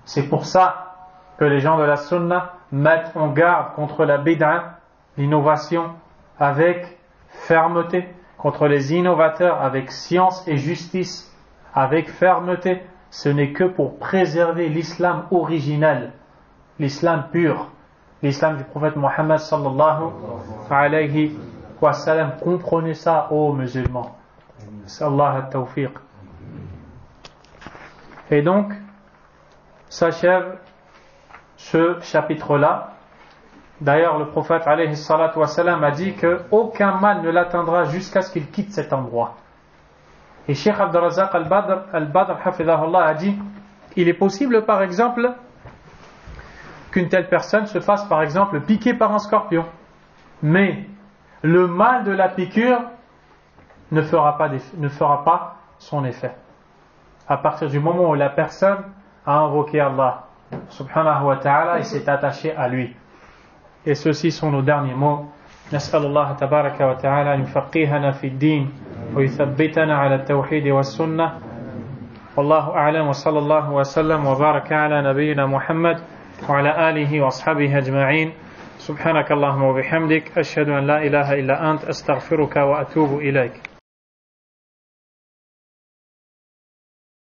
C'est pour ça que les gens de la sunna mettent en garde contre la bid'a, l'innovation, avec fermeté, contre les innovateurs avec science et justice, avec fermeté. Ce n'est que pour préserver l'islam originel, l'islam pur, l'islam du prophète Mohammed sallallahu alayhi wa sallam. Comprenez ça, ô musulmans. Sallallahu at-tawfiq. Et donc, s'achève ce chapitre-là. D'ailleurs, le prophète alayhi salatu wa sallam a dit qu'aucun mal ne l'atteindra jusqu'à ce qu'il quitte cet endroit. Et Cheikh Abdurrazzaq al-Badr hafidhahullah a dit il est possible par exemple qu'une telle personne se fasse par exemple piquer par un scorpion, mais le mal de la piqûre ne fera pas son effet à partir du moment où la personne a invoqué Allah subhanahu wa ta'ala et s'est attaché à lui. Et ceux-ci sont nos derniers mots. نسأل الله تبارك وتعالى أن يفقهنا في الدين ويثبتنا على التوحيد والسنة. والله أعلم وصلى الله وسلم وبارك على نبينا محمد وعلى آله وأصحابه أجمعين. سبحانك اللهم وبحمدك أشهد أن لا إله إلا أنت أستغفرك وأتوب إليك.